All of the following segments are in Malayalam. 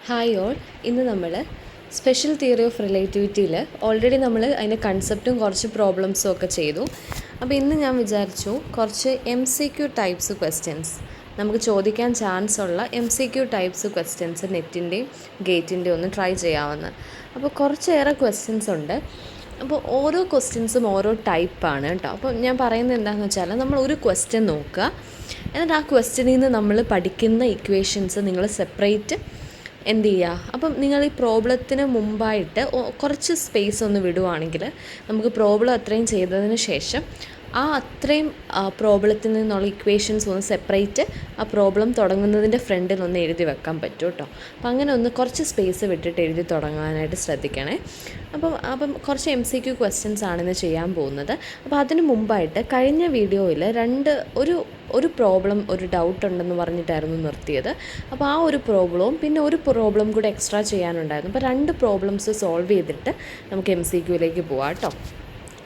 Hi all. ഇന്ന് നമ്മൾ സ്പെഷ്യൽ തിയറി ഓഫ് റിലേറ്റിവിറ്റിയിൽ ഓൾറെഡി നമ്മൾ അതിൻ്റെ കൺസെപ്റ്റും കുറച്ച് പ്രോബ്ലംസും ഒക്കെ ചെയ്തു. അപ്പോൾ ഇന്ന് ഞാൻ വിചാരിച്ചു കുറച്ച് MCQ ടൈപ്സ് ക്വസ്റ്റ്യൻസ് നമുക്ക് ചോദിക്കാൻ ചാൻസ് ഉള്ള MCQ ടൈപ്സ് ക്വസ്റ്റ്യൻസ് നെറ്റിൻ്റെയും ഗേറ്റിൻ്റെയും ഒന്ന് ട്രൈ ചെയ്യാമെന്ന്. അപ്പോൾ കുറച്ചേറെ ക്വസ്റ്റ്യൻസ് ഉണ്ട്. അപ്പോൾ ഓരോ ക്വസ്റ്റ്യൻസും ഓരോ ടൈപ്പാണ് കേട്ടോ. അപ്പോൾ ഞാൻ പറയുന്നത് എന്താണെന്ന് വെച്ചാൽ നമ്മൾ ഒരു ക്വസ്റ്റ്യൻ നോക്കുക, എന്നിട്ട് ആ ക്വസ്റ്റ്യനിൽ നിന്ന് നമ്മൾ പഠിക്കുന്ന ഇക്വേഷൻസ് നിങ്ങൾ സെപ്പറേറ്റ് എന്ത് ചെയ്യുക. അപ്പം നിങ്ങൾ ഈ പ്രോബ്ലത്തിന് മുമ്പായിട്ട് കുറച്ച് സ്പേസ് ഒന്ന് വിടുവാണെങ്കിൽ നമുക്ക് പ്രോബ്ലം അത്രയും ചെയ്തതിന് ശേഷം അത്രയും പ്രോബ്ലത്തിൽ നിന്നുള്ള ഇക്വേഷൻസ് ഒന്ന് സെപ്പറേറ്റ് ആ പ്രോബ്ലം തുടങ്ങുന്നതിൻ്റെ ഫ്രണ്ടിൽ ഒന്ന് എഴുതി വെക്കാൻ പറ്റും കേട്ടോ. അപ്പം അങ്ങനെ ഒന്ന് കുറച്ച് സ്പേസ് വിട്ടിട്ട് എഴുതി തുടങ്ങാനായിട്ട് ശ്രദ്ധിക്കണേ. അപ്പം കുറച്ച് MCQ ക്വസ്റ്റ്യൻസ് ആണിന്ന് ചെയ്യാൻ പോകുന്നത്. അപ്പോൾ അതിന് മുമ്പായിട്ട് കഴിഞ്ഞ വീഡിയോയിൽ ഒരു പ്രോബ്ലം ഒരു ഡൗട്ട് ഉണ്ടെന്ന് പറഞ്ഞിട്ടായിരുന്നു നിർത്തിയത്. അപ്പോൾ ആ ഒരു പ്രോബ്ലവും പിന്നെ ഒരു പ്രോബ്ലം കൂടെ എക്സ്ട്രാ ചെയ്യാനുണ്ടായിരുന്നു. അപ്പോൾ 2 പ്രോബ്ലംസ് സോൾവ് ചെയ്തിട്ട് നമുക്ക് MCQയിലേക്ക് പോകാം കേട്ടോ.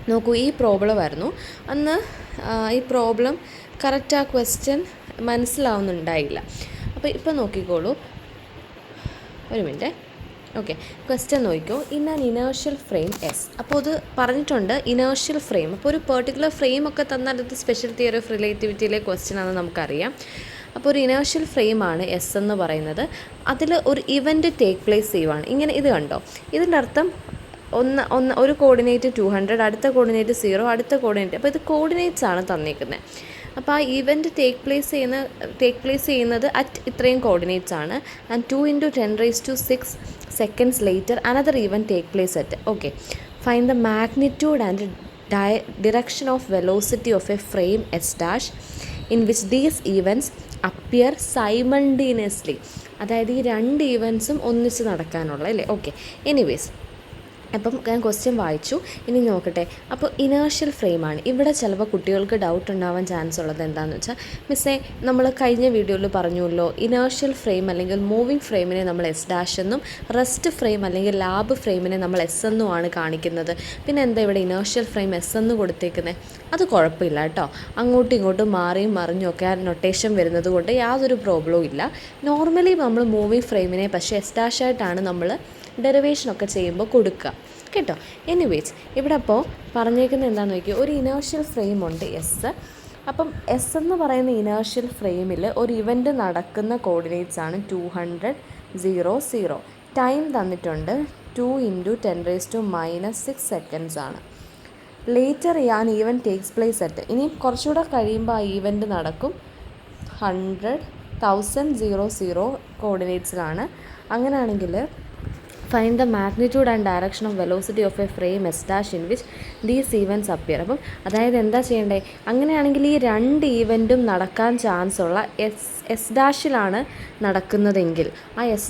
നോക്കൂ, ഈ പ്രോബ്ലം ആയിരുന്നു അന്ന്. ഈ പ്രോബ്ലം കറക്റ്റ് ആ ക്വസ്റ്റ്യൻ മനസ്സിലാവുന്നുണ്ടായില്ല. അപ്പോൾ ഇപ്പോൾ നോക്കിക്കോളൂ, ഒരു മിനിറ്റ്. ഓക്കെ, ക്വസ്റ്റ്യൻ നോക്കിക്കോ. In an inertial frame S. അപ്പോൾ അത് പറഞ്ഞിട്ടുണ്ട് ഇനേർഷ്യൽ ഫ്രെയിം. അപ്പോൾ ഒരു പെർട്ടിക്കുലർ ഫ്രെയിം ഒക്കെ തന്നാൽ അത് സ്പെഷ്യൽ തിയറി ഓഫ് റിലേറ്റിവിറ്റിയിലെ ക്വസ്റ്റ്യൻ ആണെന്ന് നമുക്കറിയാം. അപ്പോൾ ഒരു ഇനേർഷ്യൽ ഫ്രെയിമാണ് എസ് എന്ന് പറയുന്നത്. അതിൽ ഒരു ഇവൻറ്റ് ടേക്ക് പ്ലേസ് ചെയ്യുവാണ്. ഇങ്ങനെ ഇത് കണ്ടോ, ഇതിൻ്റെ അർത്ഥം ഒരു കോർഡിനേറ്റ് 200, അടുത്ത കോർഡിനേറ്റ് 0, അടുത്ത കോർഡിനേറ്റ്. അപ്പോൾ ഇത് കോർഡിനേറ്റ്സ് ആണ് തന്നിരിക്കുന്നത്. അപ്പോൾ ആ ഇവൻറ്റ് ടേക്ക് പ്ലേസ് ചെയ്യുന്നത് അറ്റ് ഇത്രയും കോർഡിനേറ്റ്സ് ആണ്. And 2 × 10⁶ seconds later another event take place at. Okay, find the magnitude and direction of velocity of a frame S' in which these events appear simultaneously. അതായത് ഈ 2 ഈവൻസും ഒന്നിച്ച് നടക്കാനുള്ള അല്ലേ. ഓക്കെ, എനിവേസ്, അപ്പം ഞാൻ ക്വസ്റ്റ്യൻ വായിച്ചു. ഇനി നോക്കട്ടെ. അപ്പോൾ ഇനേർഷ്യൽ ഫ്രെയിമാണ്. ഇവിടെ ചിലപ്പോൾ കുട്ടികൾക്ക് ഡൗട്ട് ഉണ്ടാവാൻ ചാൻസ് ഉള്ളത് എന്താണെന്ന് വെച്ചാൽ, മിസ്സേ നമ്മൾ കഴിഞ്ഞ വീഡിയോയിൽ പറഞ്ഞുല്ലോ, ഇനേർഷ്യൽ ഫ്രെയിം അല്ലെങ്കിൽ മൂവിങ് ഫ്രെയിമിനെ നമ്മൾ S' എന്നും റെസ്റ്റ് ഫ്രെയിം അല്ലെങ്കിൽ ലാബ് ഫ്രെയിമിനെ നമ്മൾ S എന്നുമാണ് കാണിക്കുന്നത്. പിന്നെ എന്താ ഇവിടെ ഇനേർഷ്യൽ ഫ്രെയിം S എന്ന് കൊടുത്തേക്കുന്നത്? അത് കുഴപ്പമില്ല കേട്ടോ. അങ്ങോട്ടും ഇങ്ങോട്ടും മാറിയും മറിഞ്ഞും ഒക്കെ ആ നൊട്ടേഷൻ വരുന്നത് കൊണ്ട് യാതൊരു പ്രോബ്ലവും ഇല്ല. നോർമലി നമ്മൾ മൂവിങ് ഫ്രെയിമിനെ പക്ഷേ S' ആയിട്ടാണ് നമ്മൾ ഡെറിവേഷനൊക്കെ ചെയ്യുമ്പോൾ കൊടുക്കുക കേട്ടോ. എനിവേസ്, ഇവിടെ അപ്പോൾ പറഞ്ഞേക്കുന്നത് എന്താണെന്ന് നോക്കിയാൽ, ഒരു ഇനേർഷ്യൽ ഫ്രെയിം ഉണ്ട് S. അപ്പം S എന്ന് പറയുന്ന ഇനേർഷ്യൽ ഫ്രെയിമിൽ ഒരു ഇവൻറ്റ് നടക്കുന്ന കോർഡിനേറ്റ്സ് ആണ് 200, 0, 0. ടൈം തന്നിട്ടുണ്ട് 2 × 10⁻⁻6 സെക്കൻഡ്സ് ആണ്. Later an event takes place at. ഇനി കുറച്ചുകൂടെ കഴിയുമ്പോൾ ആ ഈവൻറ്റ് നടക്കും 100, 1000, 0, 0 കോർഡിനേറ്റ്സിലാണ്. അങ്ങനെയാണെങ്കിൽ find the magnitude and direction of velocity of a frame S' in which these events appear. അപ്പം അതായത് എന്താ ചെയ്യേണ്ടേ? അങ്ങനെയാണെങ്കിൽ ഈ 2 ഈവൻറ്റും നടക്കാൻ ചാൻസ് ഉള്ള S' നടക്കുന്നതെങ്കിൽ ആ S'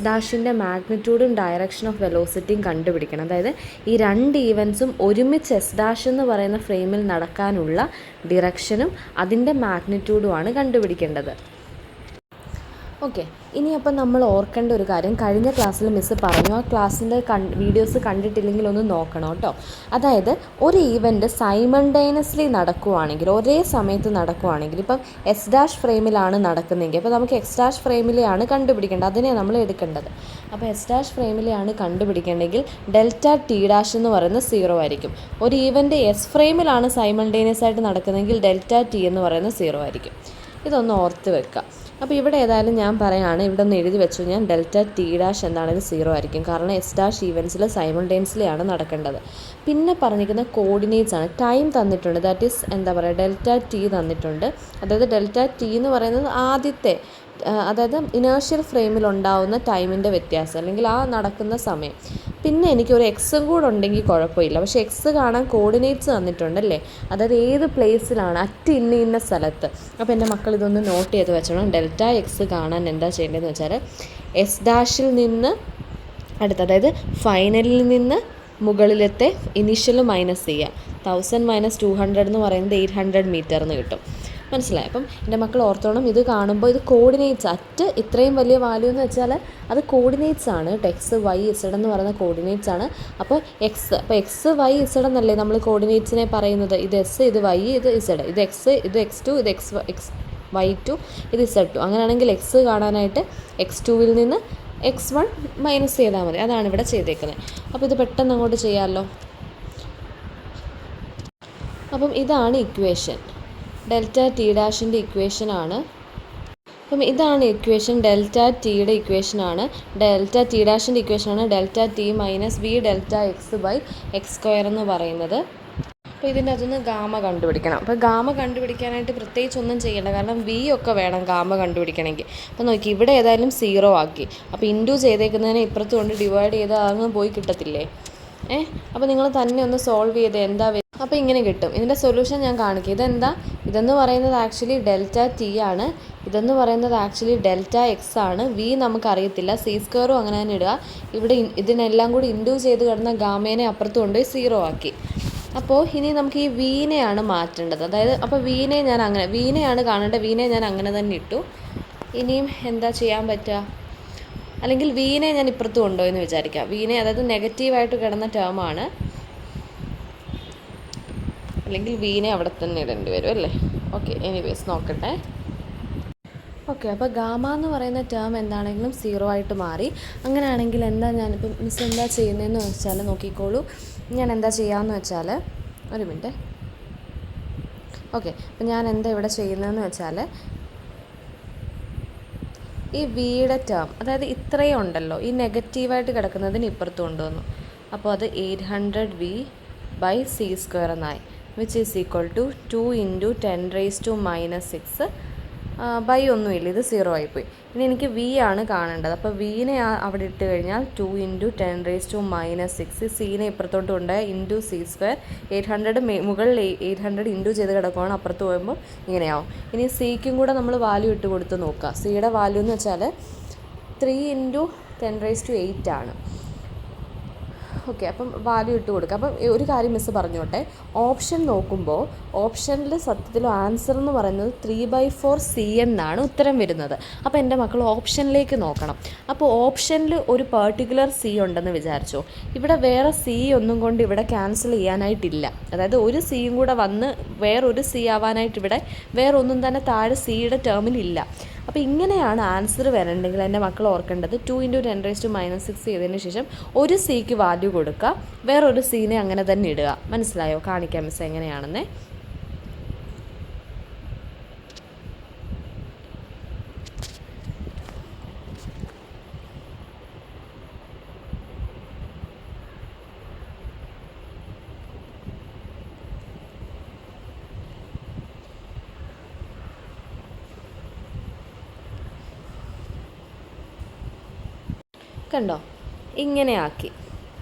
മാഗ്നിറ്റ്യൂഡും ഡയറക്ഷൻ ഓഫ് വെലോസിറ്റിയും കണ്ടുപിടിക്കണം. അതായത് ഈ 2 ഈവൻസും ഒരുമിച്ച് S' എന്ന് പറയുന്ന ഫ്രെയിമിൽ നടക്കാനുള്ള ഡിറക്ഷനും അതിൻ്റെ മാഗ്നിറ്റ്യൂഡുമാണ് കണ്ടുപിടിക്കേണ്ടത്. ഓക്കെ, ഇനി അപ്പം നമ്മൾ ഓർക്കേണ്ട ഒരു കാര്യം, കഴിഞ്ഞ ക്ലാസ്സിൽ മിസ്സ് പറഞ്ഞു, ആ ക്ലാസ്സിൻ്റെ വീഡിയോസ് കണ്ടിട്ടില്ലെങ്കിൽ ഒന്ന് നോക്കണം കേട്ടോ. അതായത് ഒരു ഈവൻറ്റ് സൈമൾട്ടേനിയസ്ലി നടക്കുവാണെങ്കിൽ, ഒരേ സമയത്ത് നടക്കുവാണെങ്കിൽ, ഇപ്പം S' ഫ്രെയിമിലാണ് നടക്കുന്നതെങ്കിൽ അപ്പോൾ നമുക്ക് S' ഫ്രെയിമിലെയാണ് കണ്ടുപിടിക്കേണ്ടത്, അതിനെ നമ്മൾ എടുക്കേണ്ടത്. അപ്പോൾ S' ഫ്രെയിമിലെയാണ് കണ്ടുപിടിക്കേണ്ടെങ്കിൽ ∆T' എന്ന് പറയുന്നത് 0 ആയിരിക്കും. ഒരു ഈവൻറ്റ് S ഫ്രെയിമിലാണ് സൈമൾട്ടേനിയസ് ആയിട്ട് നടക്കുന്നതെങ്കിൽ ∆T എന്ന് പറയുന്നത് 0 ആയിരിക്കും. ഇതൊന്ന് ഓർത്ത് വെക്കുക. അപ്പോൾ ഇവിടെ ഏതായാലും ഞാൻ പറയുകയാണ്, ഇവിടെ ഒന്ന് എഴുതി വെച്ചു ഞാൻ, ∆T' എന്താണെങ്കിലും 0 ആയിരിക്കും. കാരണം S' ഈവൻസിൽ സൈമൾട്ടേനിയസ്ലി ആണ് നടക്കേണ്ടത്. പിന്നെ പറഞ്ഞിരിക്കുന്ന കോർഡിനേറ്റ്സ് ആണ്. ടൈം തന്നിട്ടുണ്ട്, ദാറ്റ് ഈസ് എന്താ പറയുക, ∆T തന്നിട്ടുണ്ട്. അതായത് ∆T എന്ന് പറയുന്നത് ആദ്യത്തെ, അതായത് ഇനേർഷ്യൽ ഫ്രെയിമിൽ ഉണ്ടാവുന്ന ടൈമിൻ്റെ വ്യത്യാസം അല്ലെങ്കിൽ ആ നടക്കുന്ന സമയം. പിന്നെ എനിക്കൊരു എക്സും കൂടെ ഉണ്ടെങ്കിൽ കുഴപ്പമില്ല. പക്ഷേ എക്സ് കാണാൻ കോർഡിനേറ്റ്സ് തന്നിട്ടുണ്ടല്ലേ, അതായത് ഏത് പ്ലേസിലാണ് അറ്റ് ഇന്ന സ്ഥലത്ത്. അപ്പോൾ എൻ്റെ മക്കൾ ഇതൊന്ന് നോട്ട് ചെയ്ത് വെച്ചോണം. ∆X കാണാൻ എന്താ ചെയ്യേണ്ടതെന്ന് വെച്ചാൽ, S' നിന്ന് അടുത്ത്, അതായത് ഫൈനലിൽ നിന്ന് മുകളിലത്തെ ഇനീഷ്യൽ മൈനസ് ചെയ്യുക. 1000 - 200 എന്ന് പറയുന്നത് 800 മീറ്റർ എന്ന് കിട്ടും. മനസ്സിലായി? അപ്പം എൻ്റെ മക്കൾ ഓർത്തോണം, ഇത് കാണുമ്പോൾ ഇത് കോർഡിനേറ്റ്സ്, അറ്റ് ഇത്രയും വലിയ വാല്യൂ എന്ന് വെച്ചാൽ അത് കോർഡിനേറ്റ്സ് ആണ്. X, Y, Z എന്ന് പറയുന്ന കോർഡിനേറ്റ്സ് ആണ്. അപ്പോൾ X Y Z എന്നല്ലേ നമ്മൾ കോർഡിനേറ്റ്സിനെ പറയുന്നത്. ഇത് S, ഇത് Y, ഇത് Z, ഇത് X, ഇത് X2, ഇത് Y2, ഇത് Z2. അങ്ങനെയാണെങ്കിൽ X കാണാനായിട്ട് X2വിൽ നിന്ന് x1 മൈനസ് ചെയ്താൽ മതി. അതാണ് ഇവിടെ ചെയ്തേക്കുന്നത്. അപ്പോൾ ഇത് പെട്ടെന്ന് അങ്ങോട്ട് ചെയ്യാമല്ലോ. അപ്പം ഇതാണ് ഇക്വേഷൻ, ഡെൽറ്റ ടി ഡാഷിൻ്റെ ഇക്വേഷനാണ്. അപ്പം ഇതാണ് ഇക്വേഷൻ, ഡെൽറ്റ ടിയുടെ ഇക്വേഷനാണ്. ഡെൽറ്റ ടി ഡാഷിൻ്റെ ഇക്വേഷനാണ് delta T minus V delta X by X square എന്ന് പറയുന്നത്. അപ്പോൾ ഇതിൻ്റെ അതൊന്ന് ഗാമ കണ്ടുപിടിക്കണം. അപ്പോൾ ഗാമ കണ്ടുപിടിക്കാനായിട്ട് പ്രത്യേകിച്ച് ഒന്നും ചെയ്യേണ്ട, കാരണം വി ഒക്കെ വേണം ഗാമ കണ്ടുപിടിക്കണമെങ്കിൽ. അപ്പോൾ നോക്കി, ഇവിടെ ഏതായാലും 0 ആക്കി. അപ്പോൾ ഇൻറ്റു ചെയ്തേക്കുന്നതിനെ ഇപ്പുറത്ത് കൊണ്ട് ഡിവൈഡ് ചെയ്ത് അങ്ങ് പോയി കിട്ടത്തില്ലേ. അപ്പോൾ നിങ്ങൾ തന്നെ ഒന്ന് സോൾവ് ചെയ്ത് എന്താ അപ്പോൾ ഇങ്ങനെ കിട്ടും. ഇതിൻ്റെ സൊല്യൂഷൻ ഞാൻ കാണിക്കും. ഇതെന്ന് പറയുന്നത് ആക്ച്വലി ഡെൽറ്റ ടി ആണ്. ഇതെന്ന് പറയുന്നത് ആക്ച്വലി ഡെൽറ്റ എക്സ് ആണ്. വി നമുക്കറിയത്തില്ല, സി സ്ക്വയറും അങ്ങനെ തന്നെ ഇടുക. ഇവിടെ ഇതിനെല്ലാം കൂടി ഇൻറ്റു ചെയ്ത് കിടന്ന ഗാമേനെ അപ്പുറത്ത് കൊണ്ടുപോയി 0 ആക്കി. അപ്പോൾ ഇനി നമുക്ക് ഈ വീനെയാണ് മാറ്റേണ്ടത്. അതായത് അപ്പോൾ വീനെയാണ് കാണേണ്ടത്. വീനെ ഞാൻ അങ്ങനെ തന്നെ ഇട്ടു. ഇനിയും എന്താ ചെയ്യാൻ പറ്റുക, അല്ലെങ്കിൽ വീനെ ഞാൻ ഇപ്പുറത്ത് കൊണ്ടുപോയെന്ന് വിചാരിക്കാം. വീനെ അതായത് നെഗറ്റീവായിട്ട് കിടന്ന ടേമാണ്, അല്ലെങ്കിൽ വീനെ അവിടെ തന്നെ ഇടേണ്ടി വരും അല്ലേ. ഓക്കെ, എനിവേസ് നോക്കട്ടെ. ഓക്കെ, അപ്പോൾ ഗാമ എന്ന് പറയുന്ന ടേം എന്താണെങ്കിലും 0 ആയിട്ട് മാറി. അങ്ങനെയാണെങ്കിൽ ഞാനിപ്പം മിസ് എന്താ ചെയ്യുന്നതെന്ന് വെച്ചാൽ നോക്കിക്കോളൂ. ഞാൻ എന്താ ചെയ്യാമെന്ന് വെച്ചാൽ, ഒരു മിനിറ്റ്. ഓക്കെ, അപ്പം ഞാൻ എന്താ ഇവിടെ ചെയ്യുന്നതെന്ന് വെച്ചാൽ, ഈ വിയുടെ ടേം, അതായത് ഇത്രയും ഉണ്ടല്ലോ, ഈ നെഗറ്റീവായിട്ട് കിടക്കുന്നതിന് ഇപ്പുറത്ത് കൊണ്ടുവന്നു. അപ്പോൾ അത് 800v/c² എന്നായി, which is equal to 2 × 10⁻⁻⁶ by ഒന്നുമില്ല, ഇത് 0 ആയിപ്പോയി. ഇനി എനിക്ക് വി ആണ് കാണേണ്ടത്. അപ്പോൾ വീനെ അവിടെ ഇട്ട് കഴിഞ്ഞാൽ 2 × 10⁻⁻⁶, സീനെ ഇപ്പുറത്തോട്ട് കൊണ്ടുപോയാൽ ഇൻറ്റു c². 800 മുകളിൽ 800 ഇൻറ്റു ചെയ്ത് കിടക്കുകയാണ്, അപ്പുറത്ത് പോകുമ്പോൾ ഇങ്ങനെയാവും. ഇനി സിക്കും കൂടെ നമ്മൾ വാല്യൂ ഇട്ട് കൊടുത്ത് നോക്കുക. സിയുടെ വാല്യൂ എന്ന് വെച്ചാൽ 3 × 10⁸ ആണ്. ഓക്കെ, അപ്പം വാല്യൂ ഇട്ട് കൊടുക്കുക. അപ്പം ഒരു കാര്യം മിസ് പറഞ്ഞോട്ടെ, ഓപ്ഷൻ നോക്കുമ്പോൾ ഓപ്ഷനിൽ സത്യത്തിൽ ആൻസർ എന്ന് പറയുന്നത് 3/4 എന്നാണ് ഉത്തരം വരുന്നത്. അപ്പോൾ എൻ്റെ മക്കൾ ഓപ്ഷനിലേക്ക് നോക്കണം. അപ്പോൾ ഓപ്ഷനിൽ ഒരു പെർട്ടിക്കുലർ സി ഉണ്ടെന്ന് വിചാരിച്ചോ, ഇവിടെ വേറെ സി ഒന്നും കൊണ്ട് ഇവിടെ ക്യാൻസൽ ചെയ്യാനായിട്ടില്ല. അതായത് ഒരു സിയും കൂടെ വന്ന് വേറൊരു സി ആവാനായിട്ട് ഇവിടെ വേറൊന്നും തന്നെ താഴെ സിയുടെ ടേമിലില്ല. അപ്പോൾ ഇങ്ങനെയാണ് ആൻസർ വരണമെങ്കിൽ എൻ്റെ മക്കൾ ഓർക്കേണ്ടത് 2 × 10⁻⁻⁶ ചെയ്തതിന് ശേഷം ഒരു സിക്ക് വാല്യൂ കൊടുക്കുക, വേറൊരു സീനെ അങ്ങനെ തന്നെ ഇടുക. മനസ്സിലായോ? കാണിക്കാം മിസ് എങ്ങനെയാണെന്നേ. കണ്ടോ, ഇങ്ങനെ ആക്കി.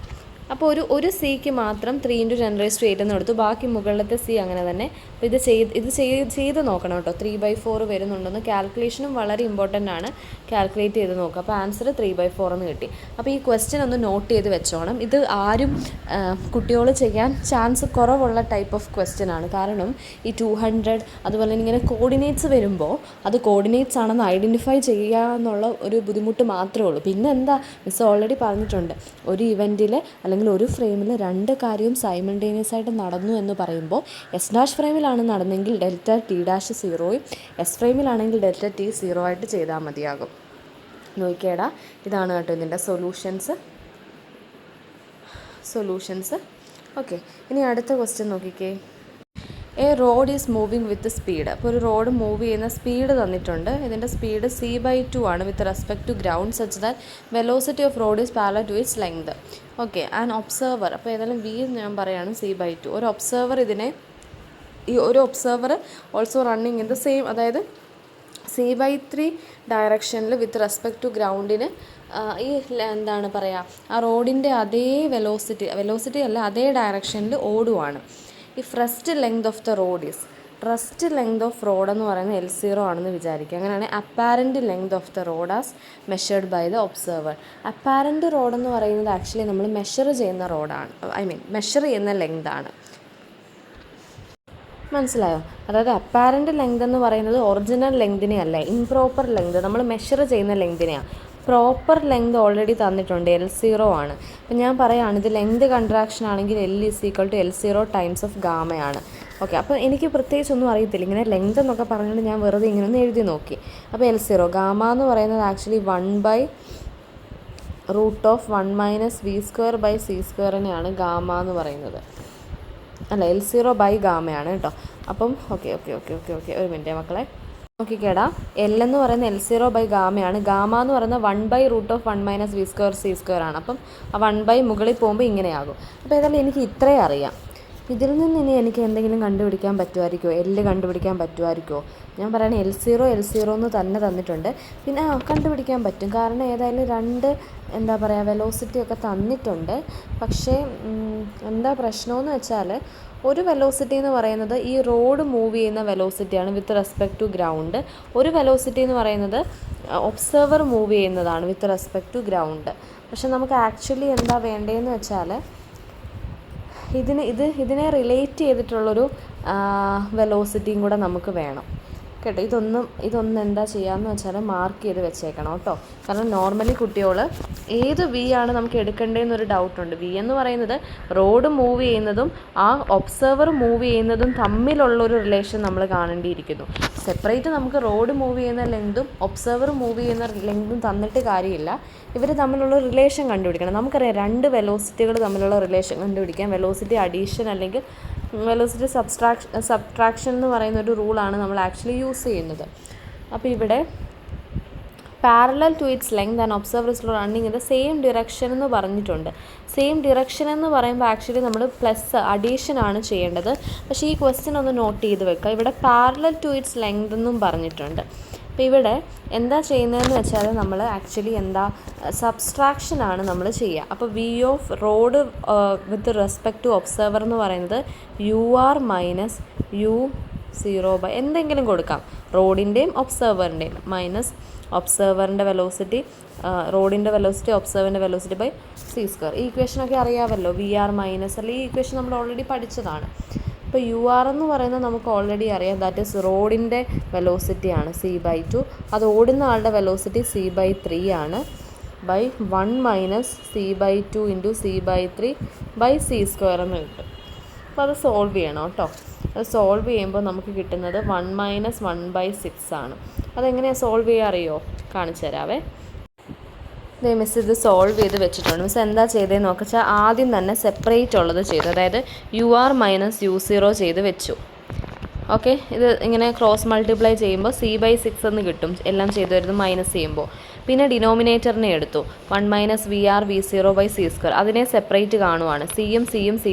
അപ്പോൾ ഒരു സിക്ക് മാത്രം 3 × 10⁸ എന്ന് കൊടുത്തു, ബാക്കി മുകളിലത്തെ സി അങ്ങനെ തന്നെ. അപ്പോൾ ഇത് ചെയ്ത് നോക്കണം കേട്ടോ, 3/4 വരുന്നുണ്ടെന്ന്. കാൽക്കുലേഷനും വളരെ ഇമ്പോർട്ടൻ്റ് ആണ്, കാൽക്കുലേറ്റ് ചെയ്ത് നോക്കുക. അപ്പോൾ ആൻസർ 3/4 എന്ന് കിട്ടി. അപ്പോൾ ഈ ക്വസ്റ്റ്യൻ ഒന്ന് നോട്ട് ചെയ്ത് വെച്ചോണം. ഇത് ആരും കുട്ടികൾ ചെയ്യാൻ ചാൻസ് കുറവുള്ള ടൈപ്പ് ഓഫ് ക്വസ്റ്റ്യൻ ആണ്. കാരണം ഈ 200 അതുപോലെ തന്നെ ഇങ്ങനെ കോർഡിനേറ്റ്സ് വരുമ്പോൾ അത് കോർഡിനേറ്റ്സ് ആണെന്ന് ഐഡൻറ്റിഫൈ ചെയ്യുക എന്നുള്ള ഒരു ബുദ്ധിമുട്ട് മാത്രമേ ഉള്ളൂ. പിന്നെ എന്താ, മിസ് ഓൾറെഡി പറഞ്ഞിട്ടുണ്ട്, ഒരു ഇവൻറ്റിൽ അല്ലെങ്കിൽ ഒരു ഫ്രെയിമിൽ 2 കാര്യവും സൈമൾട്ടേനിയസ് ആയിട്ട് നടന്നു എന്ന് പറയുമ്പോൾ S' ഫ്രെയിമിലാണ് നടന്നെങ്കിൽ ഡെൽറ്റ ടി ഡാഷ് 0യും S ഫ്രെയിമിലാണെങ്കിൽ ഡെൽറ്റ ടി 0 ആയിട്ട് ചെയ്താൽ മതിയാകും. നോക്കിയേടാ, ഇതാണ് കേട്ടോ ഇതിൻ്റെ സൊല്യൂഷൻസ്. ഓക്കെ, ഇനി അടുത്ത ക്വസ്റ്റ്യൻ നോക്കിക്കേ. A road is moving with speed. അപ്പോൾ ഒരു റോഡ് മൂവ് ചെയ്യുന്ന സ്പീഡ് തന്നിട്ടുണ്ട്. ഇതിൻ്റെ സ്പീഡ് c/2 ആണ് with respect to ground such that velocity of rod is parallel to its length. Okay, and observer, അപ്പോൾ ഏതായാലും വി ഞാൻ പറയുകയാണ് c/2. ഒരു observer also running in the same, അതായത് c/3 ഡയറക്ഷനിൽ വിത്ത് റെസ്പെക്ട് ടു ഗ്രൗണ്ടിന് ഈ എന്താണ് പറയുക, ആ റോഡിൻ്റെ അതേ വെലോസിറ്റി അല്ല, അതേ ഡയറക്ഷനിൽ ഓടുവാണ്. ഈ first length of the rod എന്ന് പറയുന്നത് L0 ആണെന്ന് വിചാരിക്കുക. അങ്ങനെയാണ് apparent length of the rod as measured by the observer. Apparent rod എന്ന് പറയുന്നത് ആക്ച്വലി നമ്മൾ മെഷർ ചെയ്യുന്ന റോഡാണ്, മെഷർ ചെയ്യുന്ന ലെങ്താണ്. മനസ്സിലായോ? അതായത് അപ്പാരൻറ്റ് ലെങ്ത് എന്ന് പറയുന്നത് ഒറിജിനൽ ലെങ്തിനെ അല്ല, ഇംപ്രോപ്പർ ലെങ്ത് നമ്മൾ മെഷർ ചെയ്യുന്ന ലെങ്തിനെയാണ്. പ്രോപ്പർ ലെങ്ത് ഓൾറെഡി തന്നിട്ടുണ്ട്, L0 ആണ്. അപ്പം ഞാൻ പറയുകയാണ്, ഇത് ലെങ്ത് കൺട്രാക്ഷൻ ആണെങ്കിൽ L = L0 ടൈംസ് ഓഫ് ഗാമയാണ്. ഓക്കെ, അപ്പോൾ എനിക്ക് പ്രത്യേകിച്ചൊന്നും അറിയത്തില്ല, ഇങ്ങനെ ലെങ്ത് എന്നൊക്കെ പറഞ്ഞുകൊണ്ട് ഞാൻ വെറുതെ ഇങ്ങനെ ഒന്ന് എഴുതി നോക്കി. അപ്പോൾ L0 ഗാമ എന്ന് പറയുന്നത് ആക്ച്വലി 1/, റൂട്ട് ഓഫ് 1-v²/c²നെയാണ് ഗാമ എന്ന് പറയുന്നത്. അല്ല, L0/ഗാമയാണ് കേട്ടോ. അപ്പം ഓക്കെ ഒരു മിനിറ്റ് മക്കളെ നോക്കിക്കേടാ. എൽ എന്ന് പറയുന്ന L0/ഗാമയാണ്. ഗാമ എന്ന് പറയുന്നത് 1/√1 - v²c² ആണ്. അപ്പം ആ 1 മുകളിൽ പോകുമ്പോൾ ഇങ്ങനെയാകും. അപ്പോൾ ഏതായാലും എനിക്ക് ഇത്രയും അറിയാം. ഇതിൽ നിന്ന് ഇനി എനിക്ക് എന്തെങ്കിലും കണ്ടുപിടിക്കാൻ പറ്റുമായിരിക്കുമോ? എല്ല് കണ്ടുപിടിക്കാൻ പറ്റുമായിരിക്കുമോ? ഞാൻ പറയണേ L0 എന്ന് തന്നെ തന്നിട്ടുണ്ട്. പിന്നെ കണ്ടുപിടിക്കാൻ പറ്റും. കാരണം ഏതായാലും എന്താ പറയുക, വെലോസിറ്റി ഒക്കെ തന്നിട്ടുണ്ട്. പക്ഷേ എന്താ പ്രശ്നമെന്ന് വെച്ചാൽ, ഒരു വെലോസിറ്റി എന്ന് പറയുന്നത് ഈ റോഡ് മൂവ് ചെയ്യുന്ന വെലോസിറ്റിയാണ് വിത്ത് റെസ്പെക്ട് ടു ഗ്രൗണ്ട്. ഒരു വെലോസിറ്റി എന്ന് പറയുന്നത് ഒബ്സർവർ മൂവ് ചെയ്യുന്നതാണ് വിത്ത് റെസ്പെക്ട് ടു ഗ്രൗണ്ട്. പക്ഷെ നമുക്ക് ആക്ച്വലി എന്താ വേണ്ടതെന്ന് വെച്ചാൽ, ഇതിനെ റിലേറ്റ് ചെയ്തിട്ടുള്ളൊരു വെലോസിറ്റിയും കൂടെ നമുക്ക് വേണം കേട്ടോ. ഇതൊന്നും എന്താ ചെയ്യാമെന്ന് വെച്ചാൽ മാർക്ക് ചെയ്ത് വെച്ചേക്കണം കേട്ടോ. കാരണം നോർമലി കുട്ടികൾ ഏത് വി ആണ് നമുക്ക് എടുക്കേണ്ടതെന്നൊരു ഡൗട്ടുണ്ട്. വി എന്ന് പറയുന്നത് റോഡ് മൂവ് ചെയ്യുന്നതും ആ ഒബ്സർവർ മൂവ് ചെയ്യുന്നതും തമ്മിലുള്ളൊരു റിലേഷൻ നമ്മൾ കാണേണ്ടിയിരിക്കുന്നു. സെപ്പറേറ്റ് നമുക്ക് റോഡ് മൂവ് ചെയ്യുന്ന ലെങ്തും ഒബ്സർവർ മൂവ് ചെയ്യുന്ന ലെങ്തും തന്നിട്ട് കാര്യമില്ല. ഇവർ തമ്മിലുള്ള റിലേഷൻ കണ്ടുപിടിക്കണം. നമുക്കറിയാം 2 വെലോസിറ്റികൾ തമ്മിലുള്ള റിലേഷൻ കണ്ടുപിടിക്കാൻ വെലോസിറ്റി അഡീഷൻ അല്ലെങ്കിൽ വെലോസിറ്റി സബ്ട്രാക്ഷൻ എന്ന് പറയുന്ന ഒരു റൂളാണ് നമ്മൾ ആക്ച്വലി യൂസ് ചെയ്യുന്നത്. അപ്പോൾ ഇവിടെ parallel to its length and observer is running in the same direction എന്ന് പറഞ്ഞിട്ടുണ്ട്. സെയിം ഡിറക്ഷൻ എന്ന് പറയുമ്പോൾ ആക്ച്വലി നമ്മൾ പ്ലസ് അഡീഷൻ ആണ് ചെയ്യേണ്ടത്. പക്ഷേ ഈ ക്വസ്റ്റ്യൻ ഒന്ന് നോട്ട് ചെയ്ത് വെക്കുക. ഇവിടെ പാരലൽ ടു ഇറ്റ്സ് ലെങ്ത് എന്നും പറഞ്ഞിട്ടുണ്ട്. അപ്പോൾ ഇവിടെ എന്താ ചെയ്യുന്നതെന്ന് വെച്ചാൽ, നമ്മൾ ആക്ച്വലി സബ്സ്ട്രാക്ഷനാണ് നമ്മൾ ചെയ്യുക. അപ്പോൾ V of rod with respect to observer എന്ന് പറയുന്നത് UR - U0 എന്തെങ്കിലും കൊടുക്കാം. റോഡിൻ്റെയും ഒബ്സർവറിൻ്റെയും മൈനസ് ഒബ്സർവറിൻ്റെ വെലോസിറ്റി, റോഡിൻ്റെ വെലോസിറ്റി ഒബ്സർവറിൻ്റെ വെലോസിറ്റി c². ഈ ഇക്വേഷനൊക്കെ അറിയാമല്ലോ. VR- അല്ലെങ്കിൽ ഈ ഇക്വേഷൻ നമ്മൾ ഓൾറെഡി പഠിച്ചതാണ്. ഇപ്പോൾ UR എന്ന് പറയുന്നത് നമുക്ക് ഓൾറെഡി അറിയാം. ദാറ്റ് ഈസ് റോഡിൻ്റെ വെലോസിറ്റിയാണ് c/2. അത് ഓടുന്ന ആളുടെ വെലോസിറ്റി c/3 ആണ്. 1 - c/2 × c/3/c² എന്ന് കിട്ടും. അപ്പോൾ അത് സോൾവ് ചെയ്യണം കേട്ടോ. അത് സോൾവ് ചെയ്യുമ്പോൾ നമുക്ക് കിട്ടുന്നത് 1 - 1/6 ആണ്. അതെങ്ങനെയാണ് സോൾവ് ചെയ്യുക അറിയോ? കാണിച്ചു തരാവേ. മിസ് ഇത് സോൾവ് ചെയ്ത് വെച്ചിട്ടുണ്ട്. മിസ് എന്താ ചെയ്തതെന്ന് നോക്കിച്ചാൽ, ആദ്യം തന്നെ സെപ്പറേറ്റ് ഉള്ളത് ചെയ്തു. അതായത് UR - U0 ചെയ്ത് വെച്ചു. ഓക്കെ, ഇത് ഇങ്ങനെ ക്രോസ് മൾട്ടിപ്ലൈ ചെയ്യുമ്പോൾ c/6 എന്ന് കിട്ടും. എല്ലാം ചെയ്തു വരുന്നത് മൈനസ് ചെയ്യുമ്പോൾ. പിന്നെ ഡിനോമിനേറ്ററിനെ എടുത്തു. 1 - VR V0/c². അതിനെ സെപ്പറേറ്റ് കാണുവാണ്. സിയും c²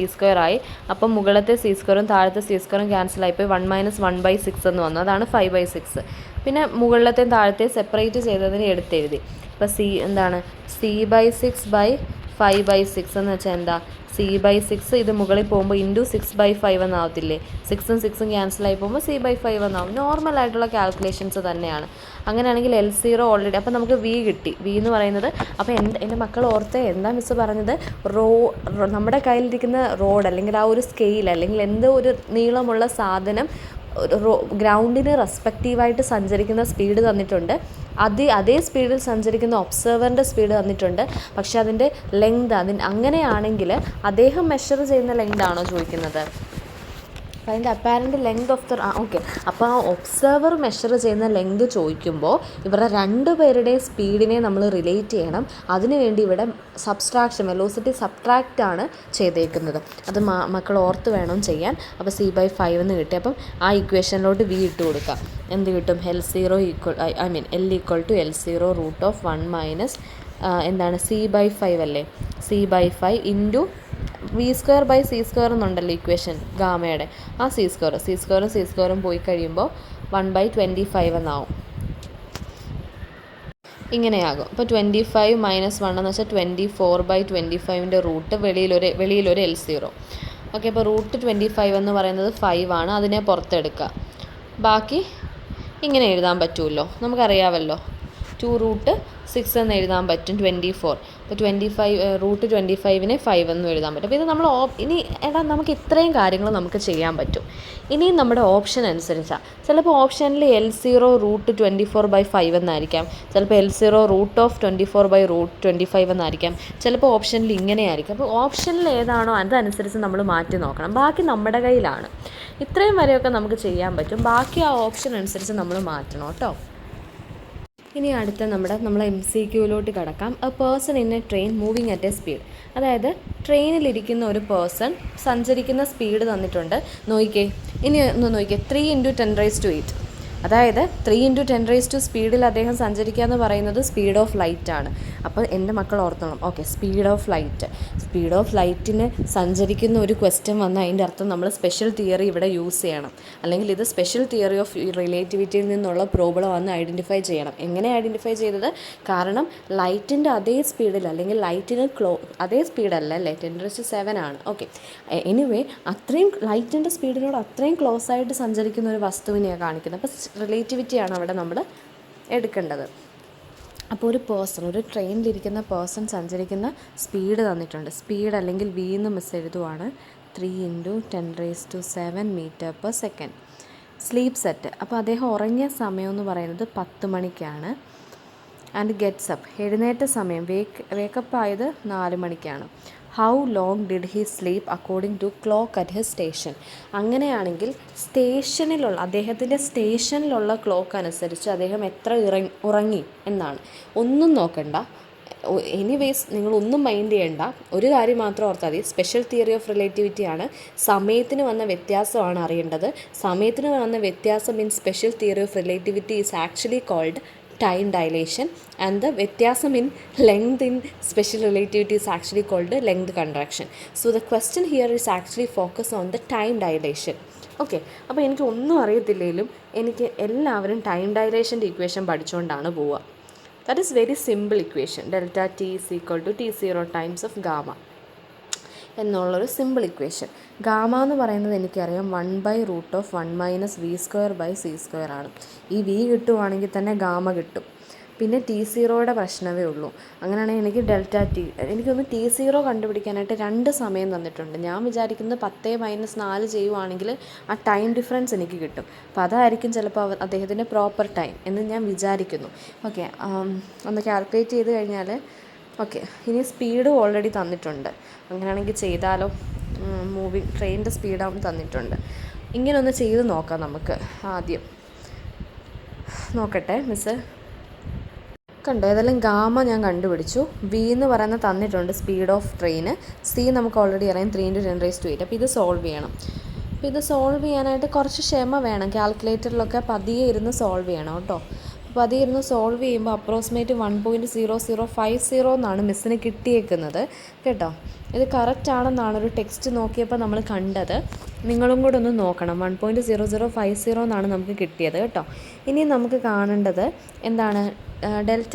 ആയി. അപ്പം മുകളിലത്തെ c² താഴത്തെ c² ക്യാൻസലായിപ്പോയി. 1 - 1/6 എന്ന് വന്നു. അതാണ് 5/6. പിന്നെ മുകളിലത്തെ താഴത്തെ സെപ്പറേറ്റ് ചെയ്തതിനെ എടുത്തെഴുതി. ഇപ്പോൾ എന്താണ് c/6/5/6 എന്ന് വെച്ചാൽ എന്താ? c/6 ഇത് മുകളിൽ പോകുമ്പോൾ ഇൻറ്റു 6/5 എന്നാവത്തില്ലേ? 6ഉം 6ഉം ക്യാൻസലായി പോകുമ്പോൾ c/5 എന്നാവും. നോർമലായിട്ടുള്ള കാൽക്കുലേഷൻസ് തന്നെയാണ്. അങ്ങനെയാണെങ്കിൽ L0 ഓൾറെഡി, അപ്പോൾ നമുക്ക് V കിട്ടി. V എന്ന് പറയുന്നത്, അപ്പോൾ എൻ്റെ മക്കൾ ഓർത്ത് എന്താ മിസ്സ് പറഞ്ഞത്? നമ്മുടെ കയ്യിലിരിക്കുന്ന റോഡ് അല്ലെങ്കിൽ ആ ഒരു സ്കെയിൽ അല്ലെങ്കിൽ എന്തോ ഒരു നീളമുള്ള സാധനം ഗ്രൗണ്ടിന് റെസ്പെക്റ്റീവായിട്ട് സഞ്ചരിക്കുന്ന സ്പീഡ് തന്നിട്ടുണ്ട്. അതേ സ്പീഡിൽ സഞ്ചരിക്കുന്ന ഒബ്സർവറിൻ്റെ സ്പീഡ് തന്നിട്ടുണ്ട്. പക്ഷേ അതിൻ്റെ ലെങ്ത് അങ്ങനെയാണെങ്കിൽ അദ്ദേഹം മെഷർ ചെയ്യുന്ന ലെങ്ത് ആണോ ചോദിക്കുന്നത്? അപ്പോൾ അതിൻ്റെ അപ്പാരൻ്റ് ലെങ്ത് ഓഫ് ഓക്കെ. അപ്പോൾ ആ ഒബ്സർവർ മെഷർ ചെയ്യുന്ന ലെങ്ത് ചോദിക്കുമ്പോൾ ഇവരുടെ 2 പേരുടെയും സ്പീഡിനെ നമ്മൾ റിലേറ്റ് ചെയ്യണം. അതിനുവേണ്ടി ഇവിടെ സബ്സ്ട്രാക്ഷൻ, വെലോസിറ്റി സബ്ട്രാക്റ്റ് ആണ് ചെയ്തേക്കുന്നത്. അത് മക്കൾ ഓർത്ത് വേണം ചെയ്യാൻ. അപ്പോൾ c/5 എന്ന് കിട്ടി. അപ്പം ആ ഇക്വേഷനിലോട്ട് V ഇട്ട് കൊടുക്കാം. എന്ത് കിട്ടും? L0 = L0 √1 - എന്താണ് c/5 അല്ലേ? c/5 into V²/c² എന്നുണ്ടല്ലോ equation ഗാമയുടെ. ആ c²ഉം പോയി കഴിയുമ്പോൾ 1/25 എന്നാവും. ഇങ്ങനെയാകും. അപ്പോൾ 25 - 1 എന്ന് വെച്ചാൽ 24/25ൻ്റെ റൂട്ട് വെളിയിലൊരു L0. ഓക്കെ, അപ്പോൾ √25 എന്ന് പറയുന്നത് 5 ആണ്. അതിനെ പുറത്തെടുക്കുക. ബാക്കി ഇങ്ങനെ എഴുതാൻ പറ്റുമല്ലോ, നമുക്കറിയാമല്ലോ. 2√6 എന്ന് എഴുതാൻ പറ്റും. 24. അപ്പോൾ 25നെ 5 എന്നും എഴുതാൻ പറ്റും. അപ്പോൾ ഇത് നമ്മൾ നമുക്ക് ഇത്രയും കാര്യങ്ങൾ നമുക്ക് ചെയ്യാൻ പറ്റും. ഇനിയും നമ്മുടെ ഓപ്ഷൻ അനുസരിച്ചാണ്. ചിലപ്പോൾ ഓപ്ഷനിൽ L0 √24/5 എന്നായിരിക്കാം. ചിലപ്പോൾ L0 √24/√25 എന്നായിരിക്കാം. ചിലപ്പോൾ ഓപ്ഷനിൽ ഇങ്ങനെയായിരിക്കും. അപ്പോൾ ഓപ്ഷനിൽ ഏതാണോ അതനുസരിച്ച് നമ്മൾ മാറ്റി നോക്കണം. ബാക്കി നമ്മുടെ കയ്യിലാണ്. ഇത്രയും വരെയൊക്കെ നമുക്ക് ചെയ്യാൻ പറ്റും. ബാക്കി ആ ഓപ്ഷൻ അനുസരിച്ച് നമ്മൾ മാറ്റണം കേട്ടോ. ഇനി അടുത്ത നമ്മൾ MCQയിലോട്ട് കിടക്കാം. A person in A train moving at A speed. അതായത് ട്രെയിനിലിരിക്കുന്ന ഒരു പേഴ്സൺ സഞ്ചരിക്കുന്ന സ്പീഡ് തന്നിട്ടുണ്ട്. നോക്കിക്കേ, ഇനി ഒന്ന് നോക്കിക്കേ, 3 × 10⁻⁸. അതായത് 3 × 10⁻⁸ സ്പീഡിൽ അദ്ദേഹം സഞ്ചരിക്കുക എന്ന് പറയുന്നത് സ്പീഡ് ഓഫ് ലൈറ്റ് ആണ്. അപ്പോൾ എൻ്റെ മക്കൾ ഓർത്തോണം. ഓക്കെ, സ്പീഡ് ഓഫ് ലൈറ്റിന് സഞ്ചരിക്കുന്ന ഒരു ക്വസ്റ്റ്യൻ വന്നാൽ അതിൻ്റെ അർത്ഥം നമ്മൾ സ്പെഷ്യൽ തിയറി ഇവിടെ യൂസ് ചെയ്യണം. അല്ലെങ്കിൽ ഇത് സ്പെഷ്യൽ തിയറി ഓഫ് റിലേറ്റിവിറ്റിയിൽ നിന്നുള്ള പ്രോബ്ലം വന്ന് ഐഡൻറ്റിഫൈ ചെയ്യണം. എങ്ങനെ ഐഡൻറ്റിഫൈ ചെയ്തത്? കാരണം ലൈറ്റിൻ്റെ അതേ സ്പീഡിൽ, അല്ലെങ്കിൽ ലൈറ്റിന് അതേ സ്പീഡല്ല അല്ലേ, 10⁻⁷ ആണ്. ഓക്കെ, എനിവേ അത്രയും ലൈറ്റിൻ്റെ സ്പീഡിനോട് അത്രയും ക്ലോസ് ആയിട്ട് സഞ്ചരിക്കുന്ന ഒരു വസ്തുവിനെയാണ് കാണിക്കുന്നത്. അപ്പോൾ റിലേറ്റിവിറ്റിയാണ് അവിടെ നമ്മൾ എടുക്കേണ്ടത്. അപ്പോൾ ഒരു ട്രെയിനിലിരിക്കുന്ന പേഴ്സൺ സഞ്ചരിക്കുന്ന സ്പീഡ് തന്നിട്ടുണ്ട്. സ്പീഡ് അല്ലെങ്കിൽ വി എന്ന് മിസ് എഴുതുവാണ്. 3 × 10⁻⁷ m/s. Sleep set. അപ്പോൾ അദ്ദേഹം ഉറങ്ങിയ സമയം എന്ന് പറയുന്നത് 10 മണിക്കാണ്. ആൻഡ് ഗെറ്റ്സ് അപ്പ്, എഴുന്നേറ്റ സമയം വേക്കപ്പ് ആയത് 4 മണിക്കാണ്. How long did he sleep according to clock at his station. അങ്ങനെയാണെങ്കിൽ അദ്ദേഹത്തിൻ്റെ സ്റ്റേഷനിലുള്ള ക്ലോക്ക് അനുസരിച്ച് അദ്ദേഹം എത്ര ഉറങ്ങി എന്നാണ്. ഒന്നും നോക്കണ്ട, എനിവേസ് നിങ്ങളൊന്നും മൈൻഡ് ചെയ്യണ്ട. ഒരു കാര്യം മാത്രം ഓർത്താൽ മതി, സ്പെഷ്യൽ തിയറി ഓഫ് റിലേറ്റിവിറ്റി ആണ്. സമയത്തിന് വന്ന വ്യത്യാസമാണ് അറിയേണ്ടത്. സമയത്തിന് വന്ന വ്യത്യാസം in special theory of relativity is actually called time dilation, and the വ്യത്യാസം in length in special relativity is actually called length contraction. So the question here is actually focus on the time dilation. Okay, അപ്പോൾ എനിക്ക് ഒന്നും അറിയത്തില്ലെങ്കിലും എനിക്ക് എല്ലാവരും ടൈം ഡയലേഷൻ്റെ ഇക്വേഷൻ പഠിച്ചുകൊണ്ടാണ് പോവുക. That is very simple equation. ΔT = T0 times of gamma എന്നുള്ളൊരു സിമ്പിൾ ഇക്വേഷൻ. ഗാമ എന്ന് പറയുന്നത് എനിക്കറിയാം 1/√1 - v²/c² ആണ്. ഈ v കിട്ടുവാണെങ്കിൽ തന്നെ ഗാമ കിട്ടും. പിന്നെ T0യുടെ പ്രശ്നമേ ഉള്ളൂ. അങ്ങനെയാണെങ്കിൽ എനിക്ക് ΔT, എനിക്കൊന്ന് T0 കണ്ടുപിടിക്കാനായിട്ട് 2 സമയം തന്നിട്ടുണ്ട്. ഞാൻ വിചാരിക്കുന്നത് 10 - 4 ചെയ്യുവാണെങ്കിൽ ആ ടൈം ഡിഫറൻസ് എനിക്ക് കിട്ടും. അപ്പോൾ അതായിരിക്കും ചിലപ്പോൾ അദ്ദേഹത്തിൻ്റെ പ്രോപ്പർ ടൈം എന്ന് ഞാൻ വിചാരിക്കുന്നു. ഓക്കെ, ഒന്ന് കാൽക്കുലേറ്റ് ചെയ്ത് കഴിഞ്ഞാൽ ഓക്കെ. ഇനി സ്പീഡ് ഓൾറെഡി തന്നിട്ടുണ്ട്. അങ്ങനെയാണെങ്കിൽ ചെയ്താലോ? ട്രെയിനിൻ്റെ സ്പീഡാവും തന്നിട്ടുണ്ട്. ഇങ്ങനെ ഒന്ന് ചെയ്ത് നോക്കാം നമുക്ക്. ആദ്യം നോക്കട്ടെ മിസ്സ്. കണ്ടോ, ഏതെല്ലാം ഗാമ ഞാൻ കണ്ടുപിടിച്ചു. വി എന്ന് പറയുന്നത് തന്നിട്ടുണ്ട്, സ്പീഡ് ഓഫ് ട്രെയിന്. സി നമുക്ക് ഓൾറെഡി അറിയാം, 3 × 10⁻⁸. അപ്പോൾ ഇത് സോൾവ് ചെയ്യണം. അപ്പോൾ ഇത് സോൾവ് ചെയ്യാനായിട്ട് കുറച്ച് ക്ഷമ വേണം. കാൽക്കുലേറ്ററിലൊക്കെ പതിയെ ഇരുന്ന് സോൾവ് ചെയ്യണം കേട്ടോ. അപ്പോൾ അതിരുന്ന് സോൾവ് ചെയ്യുമ്പോൾ അപ്രോക്സിമേറ്റ് 1.0050 എന്നാണ് മിസ്സിന് കിട്ടിയേക്കുന്നത് കേട്ടോ. ഇത് കറക്റ്റ് ആണെന്നാണ് ഒരു ടെക്സ്റ്റ് നോക്കിയപ്പോൾ നമ്മൾ കണ്ടത്. നിങ്ങളും കൂടെ ഒന്ന് നോക്കണം. 1.0050 എന്നാണ് നമുക്ക് കിട്ടിയത് കേട്ടോ. ഇനി നമുക്ക് കാണേണ്ടത് എന്താണ്? ΔT'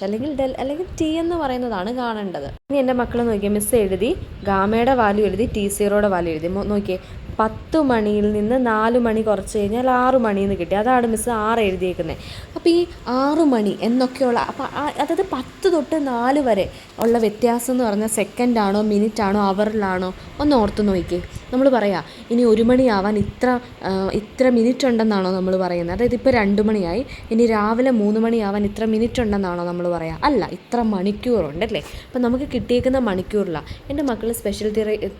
അല്ലെങ്കിൽ ടി എന്ന് പറയുന്നതാണ് കാണേണ്ടത്. ഇനി എൻ്റെ മക്കൾ നോക്കിയാൽ മിസ് എഴുതി ഗാമയുടെ വാല്യൂ എഴുതി, T0യുടെ വാല്യൂ എഴുതി. നോക്കിയേ, 10 മണിയിൽ നിന്ന് 4 മണി കുറച്ച് കഴിഞ്ഞാൽ 6 മണിയെന്ന് കിട്ടി. അതാണ് മിസ് 6 എഴുതിയേക്കുന്നത്. അപ്പോൾ ഈ 6 മണി എന്നൊക്കെയുള്ള, അപ്പോൾ അതായത് 10 തൊട്ട് 4 വരെ ഉള്ള വ്യത്യാസം എന്ന് പറഞ്ഞാൽ സെക്കൻഡാണോ മിനിറ്റാണോ അവറിലാണോ ഒന്ന് ഓർത്ത് നോക്കിയേ. നമ്മൾ പറയാം ഇനി 1 മണിയാവാൻ ഇത്ര മിനിറ്റ് ഉണ്ടെന്നാണോ നമ്മൾ പറയുന്നത്? അതായത് ഇപ്പോൾ 2 മണിയായി, ഇനി രാവിലെ 3 മണിയാവാൻ ഇത്ര മിനിറ്റ് ഉണ്ടെന്നാണോ നമ്മൾ പറയുക? അല്ല, ഇത്ര മണിക്കൂറുണ്ടല്ലേ. അപ്പോൾ നമുക്ക് കിട്ടിയേക്കുന്ന മണിക്കൂറിലാണ്. എൻ്റെ മക്കൾ സ്പെഷ്യൽ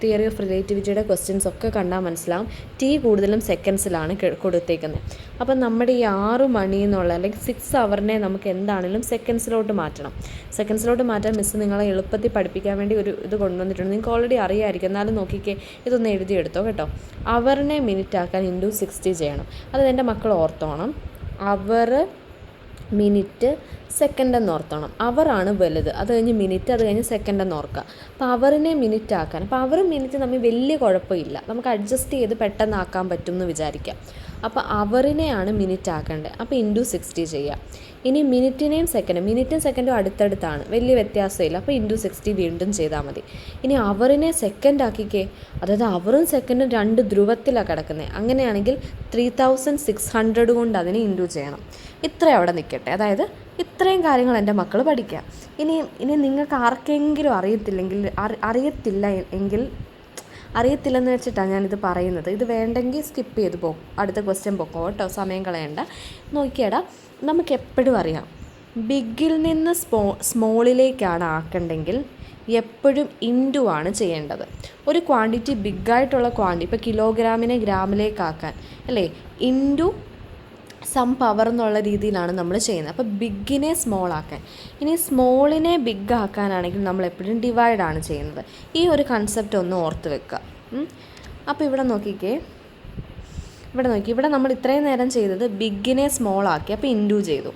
തിയറി ഓഫ് റിലേറ്റിവിറ്റിയുടെ ക്വസ്റ്റ്യൻസ് ഒക്കെ കണ്ടാൽ മനസ്സിലാവും. ടി കൂടുതലും സെക്കൻഡ്സിലാണ് കൊടുത്തേക്കുന്നത്. അപ്പം നമ്മുടെ ഈ 6 മണി എന്നുള്ള അല്ലെങ്കിൽ 6 അവറിനെ നമുക്ക് എന്താണെങ്കിലും സെക്കൻഡ്സിലോട്ട് മാറ്റണം. സെക്കൻഡ്സിലോട്ട് മാറ്റാൻ മിസ് നിങ്ങളെ എളുപ്പത്തിൽ പഠിപ്പിക്കാൻ വേണ്ടി ഒരു ഇത് കൊണ്ടുവന്നിട്ടുണ്ട്. നിങ്ങൾക്ക് ഓൾറെഡി അറിയാമായിരിക്കും, എന്നാലും നോക്കിക്കേ, ഇതൊന്ന് എഴുതിയെടുത്തോ കേട്ടോ. അവറിനെ മിനിറ്റ് ആക്കാൻ × 60 ചെയ്യണം. അത് എൻ്റെ മക്കൾ ഓർത്തോണം. അവർ, മിനിറ്റ്, സെക്കൻഡ് എന്ന് ഓർത്തോണം. അവറാണ് വലുത്, അത് കഴിഞ്ഞ് മിനിറ്റ്, അത് കഴിഞ്ഞ് സെക്കൻഡ് എന്ന് ഓർക്കുക. അപ്പോൾ അവറിനെ മിനിറ്റ് ആക്കാൻ, അപ്പോൾ അവറും മിനിറ്റ് തമ്മിൽ വലിയ കുഴപ്പമില്ല, നമുക്ക് അഡ്ജസ്റ്റ് ചെയ്ത് പെട്ടെന്ന് ആക്കാൻ പറ്റും എന്ന് വിചാരിക്കാം. അപ്പോൾ അവറിനെയാണ് മിനിറ്റ് ആക്കേണ്ടത്. അപ്പോൾ × 60 ചെയ്യുക. ഇനി മിനിറ്റും സെക്കൻഡും അടുത്തടുത്താണ്, വലിയ വ്യത്യാസമില്ല. അപ്പോൾ × 60 വീണ്ടും ചെയ്താൽ മതി. ഇനി അവറിനെ സെക്കൻഡ് ആക്കിക്കേ, അതായത് അവറും സെക്കൻഡും 2 ധ്രുവത്തിലാണ് കിടക്കുന്നത്. അങ്ങനെയാണെങ്കിൽ 3600 കൊണ്ട് അതിനെ ഇൻറ്റു ചെയ്യണം. ഇത്രയും അവിടെ നിൽക്കട്ടെ. അതായത് ഇത്രയും കാര്യങ്ങൾ എൻ്റെ മക്കൾ പഠിക്കുക. ഇനി നിങ്ങൾക്ക് ആർക്കെങ്കിലും അറിയത്തില്ലെന്ന് വെച്ചിട്ടാണ് ഞാനിത് പറയുന്നത്. ഇത് വേണ്ടെങ്കിൽ സ്കിപ്പ് ചെയ്ത് പോകും, അടുത്ത ക്വസ്റ്റ്യൻ പൊക്കോ കേട്ടോ, സമയം കളയണ്ട. നോക്കിയടാ, നമുക്ക് എപ്പോഴും അറിയാം ബിഗിൽ നിന്ന് സ്മോളിലേക്കാണ് ആക്കണ്ടെങ്കിൽ എപ്പോഴും ഇൻറ്റു ആണ് ചെയ്യേണ്ടത്. ഒരു ക്വാണ്ടിറ്റി ബിഗായിട്ടുള്ള ഇപ്പോൾ കിലോഗ്രാമിനെ ഗ്രാമിലേക്കാക്കാൻ അല്ലേ, ഇൻറ്റു സം പവർ എന്നുള്ള രീതിയിലാണ് നമ്മൾ ചെയ്യുന്നത്. അപ്പോൾ ബിഗിനെ സ്മോൾ ആക്കാൻ. ഇനി സ്മോളിനെ ബിഗ് ആക്കാനാണെങ്കിൽ നമ്മൾ എപ്പോഴും ഡിവൈഡാണ് ചെയ്യുന്നത്. ഈ ഒരു കൺസെപ്റ്റ് ഒന്ന് ഓർത്ത് വെക്കുക. അപ്പോൾ ഇവിടെ നോക്കി ഇവിടെ നമ്മൾ ഇത്രയും നേരം ചെയ്തത് ബിഗിനെ സ്മോൾ ആക്കി, അപ്പോൾ ഇൻഡു ചെയ്തു.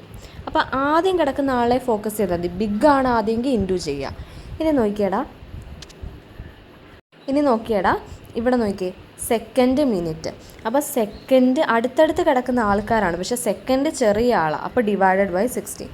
അപ്പോൾ ആദ്യം കിടക്കുന്ന ആളെ ഫോക്കസ് ചെയ്താൽ മതി. ബിഗാണ് ആദ്യമെങ്കിൽ ഇൻഡു ചെയ്യുക. ഇനി നോക്കിയടാ ഇവിടെ നോക്കിയേ സെക്കൻഡ്, മിനിറ്റ്. അപ്പോൾ സെക്കൻഡ് അടുത്തടുത്ത് കിടക്കുന്ന ആൾക്കാരാണ്, പക്ഷേ സെക്കൻഡ് ചെറിയ ആളാണ്, അപ്പോൾ ഡിവൈഡഡ് ബൈ 60.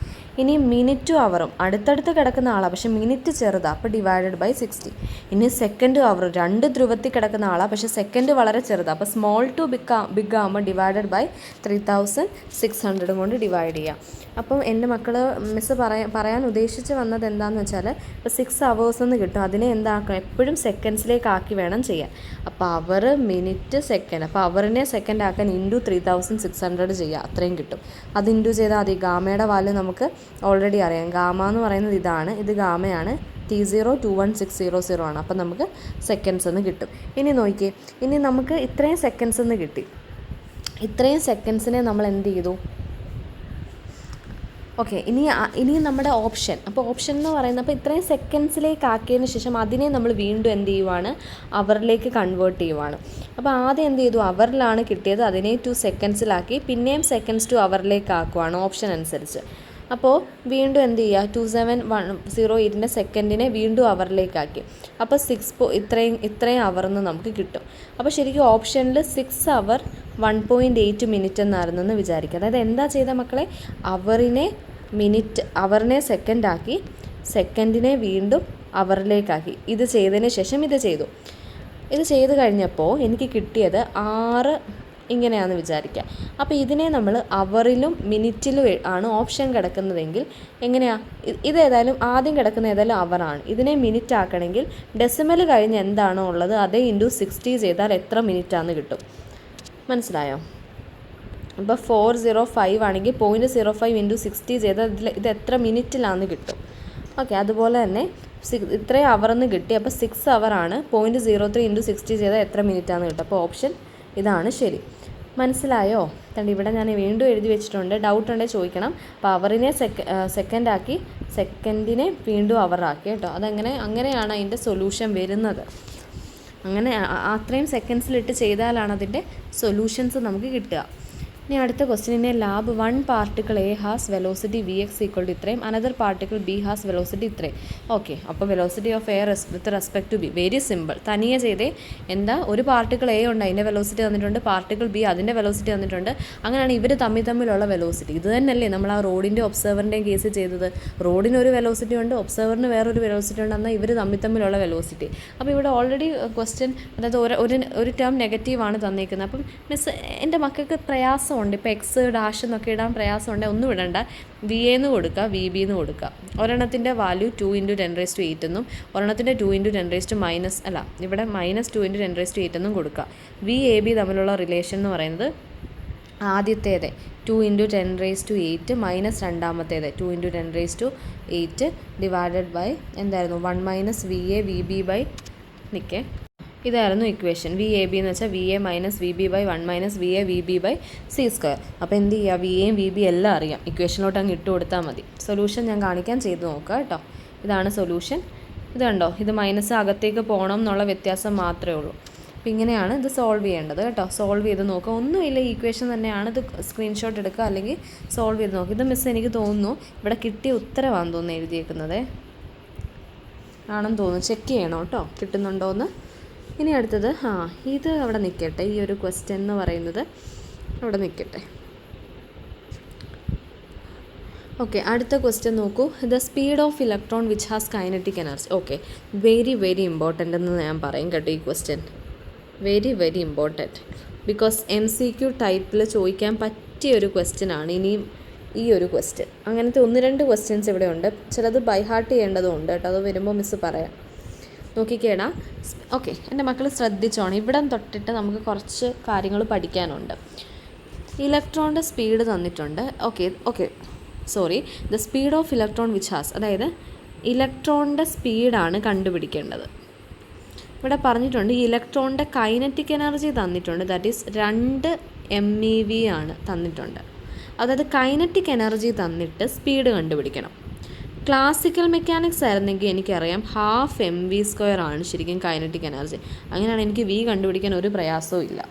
ഇനി മിനിറ്റും അവറും അടുത്തടുത്ത് കിടക്കുന്ന ആളാണ്, പക്ഷേ മിനിറ്റ് ചെറുതാണ്, അപ്പോൾ ഡിവൈഡഡ് ബൈ 60. ഇനി സെക്കൻഡും അവറും രണ്ട് ധ്രുവത്തിൽ കിടക്കുന്ന ആളാണ്, പക്ഷേ സെക്കൻഡ് വളരെ ചെറുതാണ്, അപ്പോൾ സ്മോൾ ടു ബിഗ് ആകുമ്പോൾ ഡിവൈഡഡ് ബൈ 3600 കൊണ്ട് ഡിവൈഡ് ചെയ്യാം. അപ്പം എൻ്റെ മക്കൾ മിസ്സ് പറയാൻ ഉദ്ദേശിച്ച് വന്നത് എന്താണെന്ന് വെച്ചാൽ, ഇപ്പോൾ 6 hours എന്ന് കിട്ടും, അതിനെ എന്താക്കണം എപ്പോഴും സെക്കൻഡ്സിലേക്ക് ആക്കി വേണം ചെയ്യാൻ. അപ്പോൾ അവർ, മിനിറ്റ്, സെക്കൻഡ്, അപ്പോൾ അവറിനെ സെക്കൻഡ് ആക്കാൻ ഇൻറ്റു 3600 ചെയ്യുക, അത്രയും കിട്ടും. അത് ഇൻറ്റു ചെയ്താൽ മതി. ഗാമയുടെ വാല്യൂ നമുക്ക് ഓൾറെഡി അറിയാം. ഗാമ എന്ന് പറയുന്നത് ഇതാണ്, ഇത് ഗാമയാണ്. T021600 ആണ്. അപ്പം നമുക്ക് സെക്കൻഡ്സ് എന്ന് കിട്ടും. ഇനി നോക്കിയേ, ഇനി നമുക്ക് ഇത്രയും സെക്കൻഡ്സ് എന്ന് കിട്ടി. ഇത്രയും സെക്കൻഡ്സിനെ നമ്മൾ എന്ത് ചെയ്തു? ഓക്കെ, ഇനി നമ്മുടെ ഓപ്ഷൻ. അപ്പോൾ ഓപ്ഷൻ എന്ന് പറയുന്നത്, അപ്പോൾ ഇത്രയും സെക്കൻഡ്സിലേക്ക് ആക്കിയതിന് ശേഷം അതിനെ നമ്മൾ വീണ്ടും എന്ത് ചെയ്യുവാണ്? അവറിലേക്ക് കൺവേർട്ട് ചെയ്യുവാണ്. അപ്പോൾ ആദ്യം എന്ത് ചെയ്തു? അവറിലാണ് കിട്ടിയത്, അതിനെ 2 സെക്കൻഡ്സിലാക്കി, പിന്നെയും സെക്കൻഡ്സ് ടു അവറിലേക്ക് ആക്കുവാണ് ഓപ്ഷൻ അനുസരിച്ച്. അപ്പോൾ വീണ്ടും എന്ത് ചെയ്യുക? 2708 സെക്കൻഡിനെ വീണ്ടും അവറിലേക്കാക്കി. അപ്പോൾ 6 ഇത്രയും അവറിന്ന് നമുക്ക് കിട്ടും. അപ്പോൾ ശരിക്കും ഓപ്ഷനിൽ 6 hour 1.8 minute എന്നായിരുന്നെന്ന് വിചാരിക്കുക. അതായത് എന്താ ചെയ്ത മക്കളെ? അവറിനെ സെക്കൻഡാക്കി, സെക്കൻഡിനെ വീണ്ടും അവറിലേക്കാക്കി. ഇത് ചെയ്തതിന് ശേഷം ഇത് ചെയ്തു. ഇത് ചെയ്ത് കഴിഞ്ഞപ്പോൾ എനിക്ക് കിട്ടിയത് 6 ഇങ്ങനെയാണെന്ന് വിചാരിക്കുക. അപ്പോൾ ഇതിനെ നമ്മൾ അവറിലും മിനിറ്റിലും ആണ് ഓപ്ഷൻ കിടക്കുന്നതെങ്കിൽ എങ്ങനെയാണ്? ഇതേതായാലും ആദ്യം കിടക്കുന്ന ഏതായാലും അവറാണ്. ഇതിനെ മിനിറ്റ് ആക്കണമെങ്കിൽ ഡെസിമൽ കഴിഞ്ഞ് എന്താണോ ഉള്ളത് അതേ ഇൻറ്റു 60 ചെയ്താൽ എത്ര മിനിറ്റാണെന്ന് കിട്ടും. മനസ്സിലായോ? അപ്പോൾ 405 ആണെങ്കിൽ 0.05 ഇൻറ്റു 60 ചെയ്താൽ ഇത് എത്ര മിനിറ്റിലാണെന്ന് കിട്ടും. ഓക്കെ, അതുപോലെ തന്നെ ഇത്രയും അവറെന്ന് കിട്ടി. അപ്പോൾ 6 hour ആണ്. 0.03 ഇൻറ്റു 60 ചെയ്താൽ എത്ര മിനിറ്റാണെന്ന് കിട്ടും. അപ്പോൾ ഓപ്ഷൻ ഇതാണ് ശരി. മനസ്സിലായോ? കണ്ട് ഇവിടെ ഞാൻ വീണ്ടും എഴുതി വെച്ചിട്ടുണ്ട്. ഡൗട്ട് ഉണ്ടെങ്കിൽ ചോദിക്കണം. അപ്പോൾ അവറിനെ സെക്കൻഡാക്കി, സെക്കൻഡിനെ വീണ്ടും അവറാക്കി കേട്ടോ. അങ്ങനെയാണ് അതിൻ്റെ സൊല്യൂഷൻ വരുന്നത്. അങ്ങനെ അത്രയും സെക്കൻഡ്സിലിട്ട് ചെയ്താലാണ് അതിൻ്റെ സൊല്യൂഷൻസ് നമുക്ക് കിട്ടുക. ഇനി അടുത്ത question, lab 1 particle A has velocity Vx equal to ഇത്രയും, another particle B has velocity ഇത്രയും. ഓക്കെ, അപ്പോൾ velocity of A with respect to B. Very simple. തനിയെ ചെയ്തേ. എന്താ? ഒരു പാർട്ടിക്കിൾ എ ഉണ്ട്, അതിൻ്റെ വെലോസിറ്റി തന്നിട്ടുണ്ട്. പാർട്ടിക്കിൾ ബി, അതിൻ്റെ വെലോസിറ്റി തന്നിട്ടുണ്ട്. അങ്ങനെയാണ് ഇവർ തമ്മിലുള്ള വെലോസിറ്റി. ഇത് തന്നെയല്ലേ നമ്മൾ ആ റോഡിൻ്റെ ഒബ്സർവറിൻ്റെയും കേസ് ചെയ്തത്. റോഡിന് ഒരു വെലോസിറ്റി ഉണ്ട്, ഒബ്സർവറിന് വേറൊരു വെലോസിറ്റി ഉണ്ട്. എന്നാൽ ഇവർ തമ്മിലുള്ള വെലോസിറ്റി. അപ്പോൾ ഇവിടെ ഓൾറെഡി ക്വസ്റ്റ്യൻ, അതായത് ഒരു ടേം നെഗറ്റീവാണ് തന്നിരിക്കുന്നത്. അപ്പം മിസ് എൻ്റെ മക്കൾക്ക് പ്രയാസം ഉണ്ട്. ഇപ്പോൾ എക്സ് ഡാഷ് എന്നൊക്കെ ഇടാൻ പ്രയാസമുണ്ട്. ഒന്നും ഇടണ്ട. വി എന്ന് കൊടുക്കുക, വി ബി എന്ന് കൊടുക്കുക. ഒരെണ്ണത്തിൻ്റെ വാല്യൂ 2 × 10⁻⁸ എന്നും ഒരെണ്ണത്തിൻ്റെ 2 × 10⁻⁻⁷ ഇവിടെ -2 × 10⁻⁸ എന്നും കൊടുക്കുക. വി എ ബി തമ്മിലുള്ള റിലേഷൻ എന്ന് പറയുന്നത് ആദ്യത്തേത് 2 × 10⁸ മൈനസ് രണ്ടാമത്തേത് 2 × 10⁸ ഡിവൈഡഡ് ബൈ എന്തായിരുന്നു? 1 - V A V B by നിൽക്കേ ഇതായിരുന്നു ഇക്വേഷൻ. വി എ ബി എന്ന് വെച്ചാൽ V A minus V B by 1 - V A V B by c². അപ്പോൾ എന്ത് ചെയ്യുക? വി എയും വി ബി എല്ലാം അറിയാം. ഇക്വേഷനിലോട്ട് അങ്ങ് ഇട്ട് കൊടുത്താൽ മതി. സൊല്യൂഷൻ ഞാൻ കാണിക്കാൻ ചെയ്ത് നോക്കുക കേട്ടോ. ഇതാണ് സൊല്യൂഷൻ. ഇത് കണ്ടോ? ഇത് മൈനസ് അകത്തേക്ക് പോകണം എന്നുള്ള വ്യത്യാസം മാത്രമേ ഉള്ളൂ. അപ്പോൾ ഇങ്ങനെയാണ് ഇത് സോൾവ് ചെയ്യേണ്ടത് കേട്ടോ. സോൾവ് ചെയ്ത് നോക്കുക. ഒന്നുമില്ല, ഈക്വേഷൻ തന്നെയാണ്. ഇത് സ്ക്രീൻഷോട്ട് എടുക്കുക, അല്ലെങ്കിൽ സോൾവ് ചെയ്ത് നോക്കുക. ഇത് മിസ് എനിക്ക് തോന്നുന്നു ഇവിടെ കിട്ടിയ ഉത്തരവാണെന്ന് തോന്നുന്നു എഴുതിയേക്കുന്നത്. ആണെന്ന് തോന്നുന്നു. ചെക്ക് ചെയ്യണം കേട്ടോ, കിട്ടുന്നുണ്ടോയെന്ന്. ഇനി അടുത്തത് ഇത് അവിടെ നിൽക്കട്ടെ. ഈ ഒരു ക്വസ്റ്റ്യൻ എന്ന് പറയുന്നത് അവിടെ നിൽക്കട്ടെ. ഓക്കെ, അടുത്ത ക്വസ്റ്റ്യൻ നോക്കൂ. The speed of electron which has kinetic energy. Okay, very important എന്ന് ഞാൻ പറയും കേട്ടോ. ഈ question very important. Because MCQ ടൈപ്പിൽ ചോദിക്കാൻ പറ്റിയൊരു ക്വസ്റ്റ്യൻ ആണ്. ഇനിയും ഈ ഒരു ക്വസ്റ്റ്യൻ, അങ്ങനത്തെ 1-2 ക്വസ്റ്റ്യൻസ് ഇവിടെ ഉണ്ട്. ചിലത് ബൈ ഹാർട്ട് ചെയ്യേണ്ടതും ഉണ്ട് കേട്ടോ. അത് വരുമ്പോൾ മിസ്സ് പറയാം. നോക്കിക്കേടാ. ഓക്കെ, എൻ്റെ മക്കൾ ശ്രദ്ധിച്ചോണം. ഇവിടം തൊട്ടിട്ട് നമുക്ക് കുറച്ച് കാര്യങ്ങൾ പഠിക്കാനുണ്ട്. ഇലക്ട്രോണിൻ്റെ സ്പീഡ് തന്നിട്ടുണ്ട്. The speed of electron which has, അതായത് ഇലക്ട്രോണിൻ്റെ സ്പീഡാണ് കണ്ടുപിടിക്കേണ്ടത്. ഇവിടെ പറഞ്ഞിട്ടുണ്ട് ഇലക്ട്രോണിൻ്റെ കൈനറ്റിക് എനർജി തന്നിട്ടുണ്ട്. ദാറ്റ് ഈസ് 2 MeV ആണ് തന്നിട്ടുണ്ട്. അതായത് കൈനറ്റിക് എനർജി തന്നിട്ട് സ്പീഡ് കണ്ടുപിടിക്കണം. ക്ലാസിക്കൽ മെക്കാനിക്സ് ആയിരുന്നെങ്കിൽ എനിക്കറിയാം ½ mv² ആണ് ശരിക്കും കൈനറ്റിക് എനർജി. അങ്ങനെയാണ് എനിക്ക് v കണ്ടുപിടിക്കാൻ ഒരു പ്രയാസവും ഇല്ല.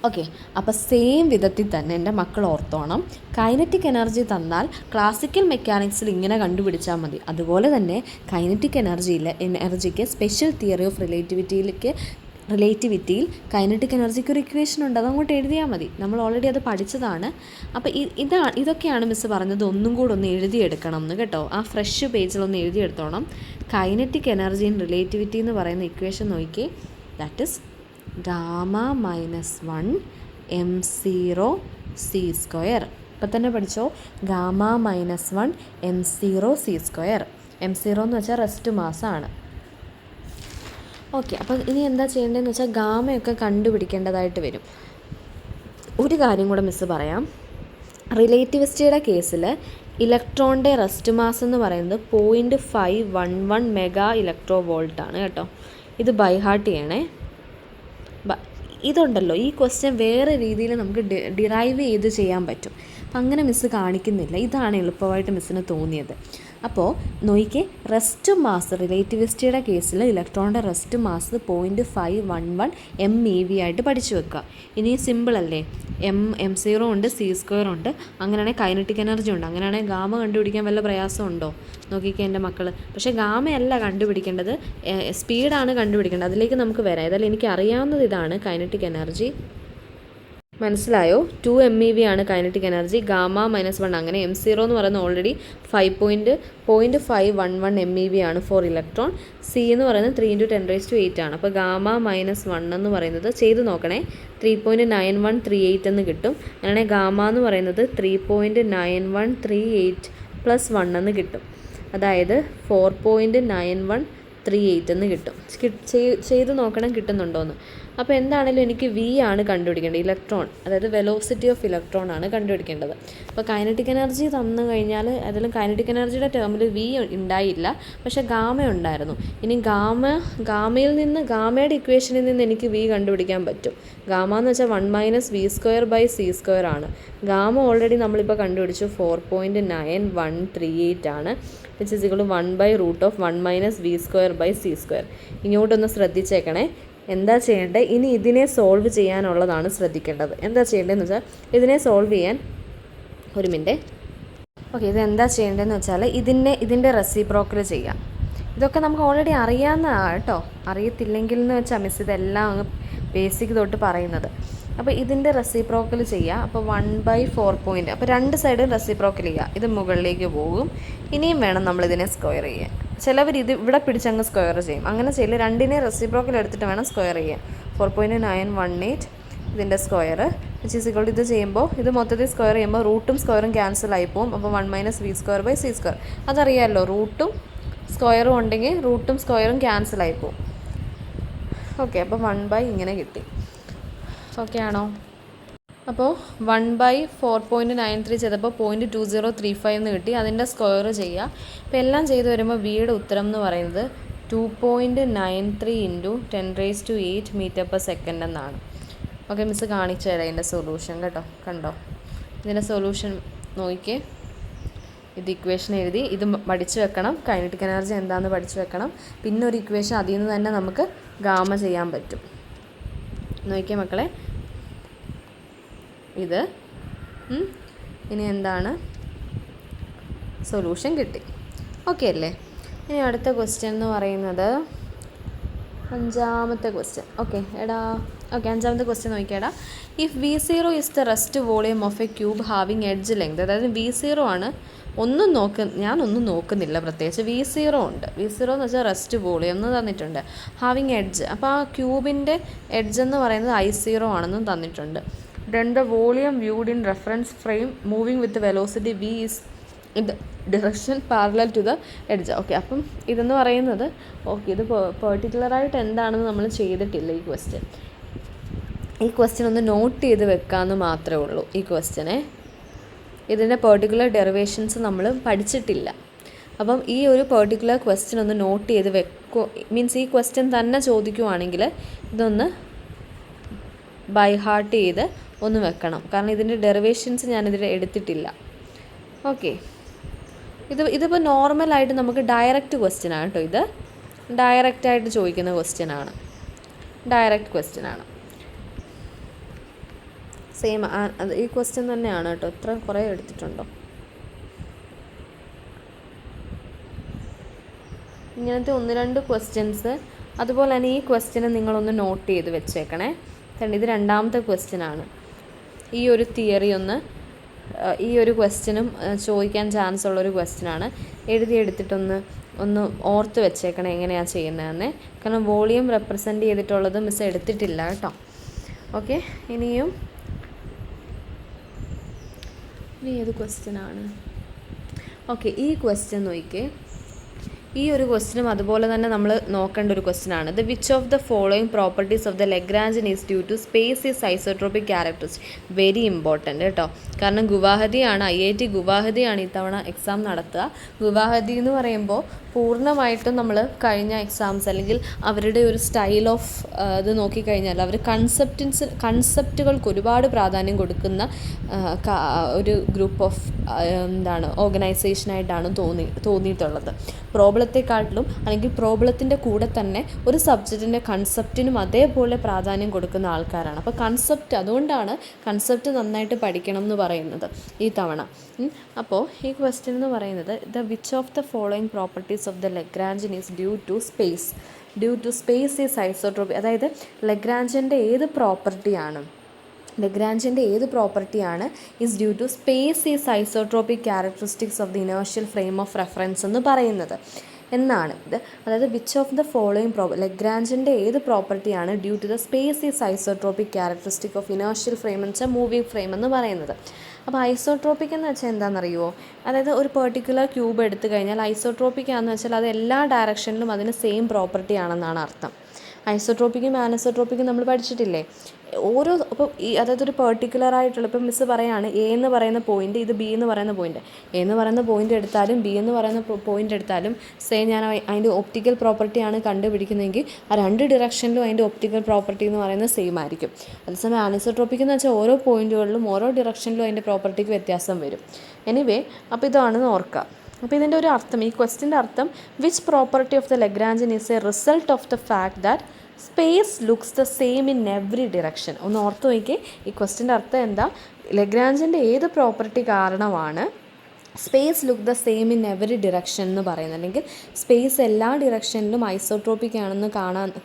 ഓക്കെ, അപ്പോൾ സെയിം വിധത്തിൽ തന്നെ എൻ്റെ മക്കൾ ഓർത്തോണം, കൈനറ്റിക് എനർജി തന്നാൽ ക്ലാസിക്കൽ മെക്കാനിക്സിൽ ഇങ്ങനെ കണ്ടുപിടിച്ചാൽ മതി. അതുപോലെ തന്നെ കൈനറ്റിക് എനർജിക്ക് സ്പെഷ്യൽ തിയറി ഓഫ് റിലേറ്റിവിറ്റിയിൽ കൈനറ്റിക് എനർജിക്ക് ഒരു ഇക്വേഷൻ ഉണ്ട്, അതങ്ങോട്ട് എഴുതിയാൽ മതി. നമ്മൾ ഓൾറെഡി അത് പഠിച്ചതാണ്. അപ്പോൾ ഇതൊക്കെയാണ് മിസ്സ് പറഞ്ഞത് ഒന്നും കൂടെ ഒന്ന് എഴുതിയെടുക്കണം എന്ന് കേട്ടോ. ആ ഫ്രഷ് പേജിലൊന്ന് എഴുതിയെടുത്തോണം. കൈനറ്റിക് എനർജി ഇൻ റിലേറ്റിവിറ്റി എന്ന് പറയുന്ന ഇക്വേഷൻ നോക്കി, ദാറ്റ് ഇസ് γ-1 m0 c². ഇപ്പം തന്നെ പഠിച്ചോ, γ-1 m0 c². m0 എന്ന് വെച്ചാൽ റെസ്റ്റ് മാസാണ്. ഓക്കെ, അപ്പോൾ ഇനി എന്താ ചെയ്യേണ്ടതെന്ന് വെച്ചാൽ ഗാമയൊക്കെ കണ്ടുപിടിക്കേണ്ടതായിട്ട് വരും. ഒരു കാര്യം കൂടെ മിസ്സ് പറയാം. റിലേറ്റിവിസ്റ്റിയുടെ കേസിൽ ഇലക്ട്രോണിൻ്റെ റെസ്റ്റ് മാസ് എന്ന് പറയുന്നത് 0.511 മെഗാ ഇലക്ട്രോ വോൾട്ടാണ് കേട്ടോ. ഇത് ബൈ ഹാർട്ട് ചെയ്യണേ. ഇതുണ്ടല്ലോ, ഈ ക്വസ്റ്റ്യൻ വേറെ രീതിയിൽ നമുക്ക് ഡിറൈവ് ചെയ്ത് ചെയ്യാൻ പറ്റും. അപ്പം അങ്ങനെ മിസ്സ് കാണിക്കുന്നില്ല. ഇതാണ് എളുപ്പമായിട്ട് മിസ്സിന് തോന്നിയത്. അപ്പോൾ നോക്കിക്കേ, റെസ്റ്റ് മാസ് റിലേറ്റിവിസ്റ്റിയുടെ കേസിൽ ഇലക്ട്രോണിൻ്റെ റെസ്റ്റ് മാസ് 0.511 MeV ആയിട്ട് പഠിച്ചു വെക്കുക. ഇനി സിമ്പിൾ അല്ലേ, m0 ഉണ്ട്, c² ഉണ്ട്, അങ്ങനെയാണെങ്കിൽ കൈനറ്റിക് എനർജി ഉണ്ട്. അങ്ങനെയാണെങ്കിൽ ഗാമ കണ്ടുപിടിക്കാൻ വല്ല പ്രയാസമുണ്ടോ? നോക്കിക്കേ എൻ്റെ മക്കൾ. പക്ഷേ ഗാമയല്ല കണ്ടുപിടിക്കേണ്ടത്, സ്പീഡാണ് കണ്ടുപിടിക്കേണ്ടത്. അതിലേക്ക് നമുക്ക് വരാം. ഏതായാലും എനിക്ക് അറിയാവുന്നത് ഇതാണ് കൈനറ്റിക് എനർജി. മനസ്സിലായോ? 2 MeV ആണ് കൈനറ്റിക് എനർജി. γ-1 അങ്ങനെ m0 എന്ന് പറയുന്നത് ഓൾറെഡി 0.511 MeV ആണ് ഫോർ ഇലക്ട്രോൺ. c എന്ന് പറയുന്നത് 3 × 10⁸ ആണ്. അപ്പോൾ γ-1 എന്ന് പറയുന്നത് ചെയ്ത് നോക്കണേ, 3.9138 എന്ന് കിട്ടും. അങ്ങനെ ഗാമ എന്ന് പറയുന്നത് 3.9138 + 1 എന്ന് കിട്ടും. അതായത് 4.9138 എന്ന് കിട്ടും. ചെയ്ത് നോക്കണം കിട്ടുന്നുണ്ടോയെന്ന്. അപ്പോൾ എന്താണെങ്കിലും എനിക്ക് v ആണ് കണ്ടുപിടിക്കേണ്ടത്, ഇലക്ട്രോൺ, അതായത് വെലോസിറ്റി ഓഫ് ഇലക്ട്രോൺ ആണ് കണ്ടുപിടിക്കേണ്ടത്. അപ്പോൾ കൈനറ്റിക് എനർജി തന്നു കഴിഞ്ഞാൽ അതിലും കൈനറ്റിക് എനർജിയുടെ ടേമിൽ v ഉണ്ടായില്ല, പക്ഷേ ഗാമ ഉണ്ടായിരുന്നു. ഇനി ഗാമയുടെ ഇക്വേഷനിൽ നിന്ന് എനിക്ക് v കണ്ടുപിടിക്കാൻ പറ്റും. ഗാമ എന്ന് വെച്ചാൽ 1 - v²/c² ആണ്. ഗാമ ഓൾറെഡി നമ്മളിപ്പോൾ കണ്ടുപിടിച്ചു 4.9138 ആണ്, which is equal to 1/√1 - v²/c². ഇങ്ങോട്ടൊന്ന് ശ്രദ്ധിച്ചേക്കണേ. എന്താ ചെയ്യേണ്ടത്, ഇനി ഇതിനെ സോൾവ് ചെയ്യാനുള്ളതാണ് ശ്രദ്ധിക്കേണ്ടത്. എന്താ ചെയ്യേണ്ടതെന്ന് വെച്ചാൽ ഇതിനെ സോൾവ് ചെയ്യാൻ ഒരു മിനിറ്റ്. ഓക്കെ, ഇതെന്താ ചെയ്യേണ്ടതെന്ന് വെച്ചാൽ ഇതിൻ്റെ റെസിപ്രോക്കൽ ചെയ്യാം. ഇതൊക്കെ നമുക്ക് ഓൾറെഡി അറിയാവുന്നതാണ് കേട്ടോ. അറിയത്തില്ലെങ്കിൽ എന്ന് വെച്ചാൽ മിസ് ഇതെല്ലാം അങ്ങ് ബേസിക് തൊട്ട് പറയുന്നത്. അപ്പോൾ ഇതിൻ്റെ റെസിപ്രോക്കൽ ചെയ്യുക. അപ്പോൾ 1/4 അപ്പോൾ രണ്ട് സൈഡും റെസിപ്രോക്കൽ ചെയ്യുക. ഇത് മുകളിലേക്ക് പോകും. ഇനിയും വേണം നമ്മളിതിനെ സ്ക്വയർ ചെയ്യാൻ. ചിലവർ ഇത് ഇവിടെ പിടിച്ചങ്ങ് സ്ക്വയർ ചെയ്യും. അങ്ങനെ ചെയ്യില്ല, രണ്ടിനെ റെസിപ്രോക്കൽ എടുത്തിട്ട് വേണം സ്ക്വയർ ചെയ്യാൻ. 4.918 ഇതിൻ്റെ square which is equal to, ഇത് ചെയ്യുമ്പോൾ ഇത് മൊത്തത്തിൽ സ്ക്വയർ ചെയ്യുമ്പോൾ റൂട്ടും സ്ക്വയറും ക്യാൻസൽ ആയി പോകും. അപ്പോൾ 1 - v²/c². അതറിയാമല്ലോ, റൂട്ടും സ്ക്വയറും ഉണ്ടെങ്കിൽ റൂട്ടും സ്ക്വയറും ക്യാൻസൽ ആയി പോകും. ഓക്കെ, അപ്പോൾ 1/ ഇങ്ങനെ കിട്ടി. ഓക്കെ ആണോ? അപ്പോൾ 1/4.93 ചെയ്തപ്പോൾ 0.2035 എന്ന് കിട്ടി. അതിൻ്റെ സ്ക്വയർ ചെയ്യുക. അപ്പോൾ എല്ലാം ചെയ്ത് വരുമ്പോൾ വിയുടെ ഉത്തരം എന്ന് പറയുന്നത് 2.93 × 10⁸ m/s എന്നാണ്. ഓക്കെ, മിസ് കാണിച്ചു തരാം ഇതിൻ്റെ സൊല്യൂഷൻ കേട്ടോ. കണ്ടോ, ഇതിൻ്റെ സൊല്യൂഷൻ നോക്കിക്കേ. ഇത് ഇക്വേഷൻ എഴുതി, ഇത് പഠിച്ചു വെക്കണം. കൈനറ്റിക് എനർജി എന്താണെന്ന് പഠിച്ചു വെക്കണം. പിന്നെ ഒരു ഇക്വേഷൻ അതിൽ നിന്ന് തന്നെ നമുക്ക് ഗാമ ചെയ്യാൻ പറ്റും. നോക്കിക്കേ മക്കളെ, ഇത് ഇനി എന്താണ്, സൊല്യൂഷൻ കിട്ടി. ഓക്കെ അല്ലേ? ഇനി അടുത്ത ക്വസ്റ്റ്യൻ എന്ന് പറയുന്നത് 5ാമത്തെ ക്വസ്റ്റ്യൻ. ഓക്കെ എടാ, ഓക്കെ 5ാമത്തെ ക്വസ്റ്റ്യൻ നോക്കിയാടാ. If v0 is the rest volume of a cube having edge length, അതായത് v0 ആണ്, ഞാനൊന്നും നോക്കുന്നില്ല പ്രത്യേകിച്ച്. v0 ഉണ്ട്. v0 എന്ന് വെച്ചാൽ റെസ്റ്റ് വോളിയം എന്ന് തന്നിട്ടുണ്ട്. ഹാവിങ് എഡ്ജ്, അപ്പോൾ ആ ക്യൂബിൻ്റെ എഡ്ജ് എന്ന് പറയുന്നത് I0 ആണെന്നും തന്നിട്ടുണ്ട്. Then the volume viewed in reference frame moving with the velocity v is in the direction parallel to the edge. Okay, അപ്പം ഇതെന്ന് പറയുന്നത്, ഓക്കെ ഇത് പെർട്ടിക്കുലറായിട്ട് എന്താണെന്ന് നമ്മൾ ചെയ്തിട്ടില്ല. ഈ ക്വസ്റ്റ്യൻ ഒന്ന് നോട്ട് ചെയ്ത് വെക്കാമെന്ന് മാത്രമേ ഉള്ളൂ. ഈ ക്വസ്റ്റ്യനെ ഇതിൻ്റെ പെർട്ടിക്കുലർ ഡെറിവേഷൻസ് നമ്മൾ പഠിച്ചിട്ടില്ല. അപ്പം ഈ ഒരു പെർട്ടിക്കുലർ ക്വസ്റ്റ്യൻ ഒന്ന് നോട്ട് ചെയ്ത് വെക്കുക. മീൻസ് ഈ ക്വസ്റ്റ്യൻ തന്നെ ചോദിക്കുവാണെങ്കിൽ ഇതൊന്ന് ബൈ ഹാർട്ട് ചെയ്ത് ഒന്ന് വെക്കണം, കാരണം ഇതിൻ്റെ ഡെറിവേഷൻസ് ഞാനിതിൽ എടുത്തിട്ടില്ല. ഓക്കെ, ഇതിപ്പോൾ നോർമലായിട്ട് നമുക്ക് ഡയറക്റ്റ് ക്വസ്റ്റ്യൻ ആണ് കേട്ടോ. ഇത് ഡയറക്റ്റായിട്ട് ചോദിക്കുന്ന ഡയറക്റ്റ് ക്വസ്റ്റ്യൻ ആണ്. സെയിം ഈ ക്വസ്റ്റ്യൻ തന്നെയാണ് കേട്ടോ. ഇത്ര കുറേ എടുത്തിട്ടുണ്ടോ? ഇങ്ങനത്തെ 1-2 ക്വസ്റ്റ്യൻസ്. അതുപോലെ തന്നെ ഈ ക്വസ്റ്റ്യന് നിങ്ങളൊന്ന് നോട്ട് ചെയ്ത് വെച്ചേക്കണേ. കാരണം ഇത് രണ്ടാമത്തെ ക്വസ്റ്റ്യനാണ്. ഈ ഒരു തിയറി ഈ ഒരു ക്വസ്റ്റ്യനും ചോദിക്കാൻ ചാൻസ് ഉള്ളൊരു ക്വസ്റ്റ്യനാണ്. എടുത്തിട്ടൊന്ന് ഓർത്ത് വെച്ചേക്കണം എങ്ങനെയാണ് ചെയ്യുന്നതെന്ന്. കാരണം വോളിയം റെപ്രസെൻറ്റ് ചെയ്തിട്ടുള്ളത് മിസ് എടുത്തിട്ടില്ല കേട്ടോ. ഓക്കെ, ഇനി ഏത് ക്വസ്റ്റ്യനാണ്? ഓക്കെ, ഈ ക്വസ്റ്റ്യൻ നോക്കിക്കേ. ഈ ഒരു ക്വസ്റ്റ്യനും അതുപോലെ തന്നെ നമ്മൾ നോക്കേണ്ട ഒരു ക്വസ്റ്റ്യനാണ്. The which of the following properties of the Lagrangian is due to space is isotropic characteristic. Very important കേട്ടോ. കാരണം IIT ഗുവാഹത്തിയാണ് ഇത്തവണ എക്സാം നടത്തുക. ഗുവാഹത്തി എന്ന് പറയുമ്പോൾ പൂർണ്ണമായിട്ടും നമ്മൾ കഴിഞ്ഞ എക്സാംസ് അല്ലെങ്കിൽ അവരുടെ ഒരു സ്റ്റൈൽ ഓഫ് ഇത് നോക്കിക്കഴിഞ്ഞാൽ അവർ കൺസെപ്റ്റുകൾക്ക് ഒരുപാട് പ്രാധാന്യം കൊടുക്കുന്ന ഒരു ഗ്രൂപ്പ് ഓഫ് ഓർഗനൈസേഷനായിട്ടാണ് തോന്നിയിട്ടുള്ളത്. പ്രോബ്ലത്തെക്കാട്ടിലും അല്ലെങ്കിൽ പ്രോബ്ലത്തിൻ്റെ കൂടെ തന്നെ ഒരു സബ്ജക്റ്റിൻ്റെ കൺസെപ്റ്റിനും അതേപോലെ പ്രാധാന്യം കൊടുക്കുന്ന ആൾക്കാരാണ്. അപ്പോൾ അതുകൊണ്ടാണ് കൺസെപ്റ്റ് നന്നായിട്ട് പഠിക്കണം എന്ന് പറയുന്നത് ഈ തവണ. അപ്പോൾ ഈ ക്വസ്റ്റ്യൻ എന്ന് പറയുന്നത് the which of the following properties of the Lagrangian is due to space is isotropic. അതായത് ലെഗ്രാഞ്ചിയൻ്റെ ഏത് പ്രോപ്പർട്ടിയാണ് is due to space is isotropic characteristics of the inertial frame of reference എന്ന് പറയുന്നത് എന്നാണ് ഇത്. അതായത് വിച്ച് ഓഫ് ദ ഫോളോയിങ് ലെഗ്രാഞ്ചിൻ്റെ ഏത് പ്രോപ്പർട്ടിയാണ് due to the space is isotropic characteristic of inertial frame എന്ന് വെച്ചാൽ മൂവിങ് ഫ്രെയിം എന്ന് പറയുന്നത്. അപ്പോൾ ഐസോട്രോപിക് എന്ന് വെച്ചാൽ എന്താണെന്നറിയുമോ? അതായത് ഒരു പെർട്ടിക്കുലർ ക്യൂബ് എടുത്തു കഴിഞ്ഞാൽ ഐസോട്രോപിക് ആണെന്ന് വെച്ചാൽ അത് എല്ലാ ഡയറക്ഷനിലും അതിന് സെയിം പ്രോപ്പർട്ടി ആണെന്നാണ് അർത്ഥം. ഐസോട്രോപിക്കും ആനസോട്രോപിക്കും നമ്മൾ പഠിച്ചിട്ടില്ലേ? അപ്പോൾ അതായത് ഒരു പെർട്ടിക്കുലർ ആയിട്ടുള്ള, ഇപ്പം മിസ്സ് പറയാണ് എ എന്ന് പറയുന്ന പോയിന്റ്, ഇത് ബി എന്ന് പറയുന്ന പോയിന്റ്. എ എന്ന് പറയുന്ന പോയിന്റ് എടുത്താലും ബി എന്ന് പറയുന്ന പോയിന്റ് എടുത്താലും ഞാൻ അതിൻ്റെ ഒപ്റ്റിക്കൽ പ്രോപ്പർട്ടിയാണ് കണ്ടുപിടിക്കുന്നതെങ്കിൽ ആ രണ്ട് ഡിറക്ഷനിലും അതിൻ്റെ ഒപ്റ്റിക്കൽ പ്രോപ്പർട്ടി എന്ന് പറയുന്നത് സെയിം ആയിരിക്കും. അതേസമയം ആനസോട്രോപിക് എന്ന് വെച്ചാൽ ഓരോ പോയിന്റുകളിലും ഓരോ ഡിറക്ഷനിലും അതിൻ്റെ പ്രോപ്പർട്ടിക്ക് വ്യത്യാസം വരും. എനിവേ, അപ്പോൾ ഇതാണെന്ന് ഓർക്കുക. അപ്പോൾ ഇതിൻ്റെ ഒരു അർത്ഥം, ഈ ക്വസ്റ്റ്യൻ്റെ അർത്ഥം, which property of the Lagrangian is a result of the fact that space looks the same in every direction. ഒന്ന് ഓർത്ത് നോക്കിയേ, ഈ ക്വസ്റ്റ്യൻ്റെ അർത്ഥം എന്താ? ലെഗ്രാഞ്ചിൻ്റെ ഏത് പ്രോപ്പർട്ടി കാരണമാണ് space look the same in every direction എന്ന് പറയുന്നത്, അല്ലെങ്കിൽ സ്പേസ് എല്ലാ ഡിറക്ഷനിലും ഐസോട്രോപിക് ആണെന്ന്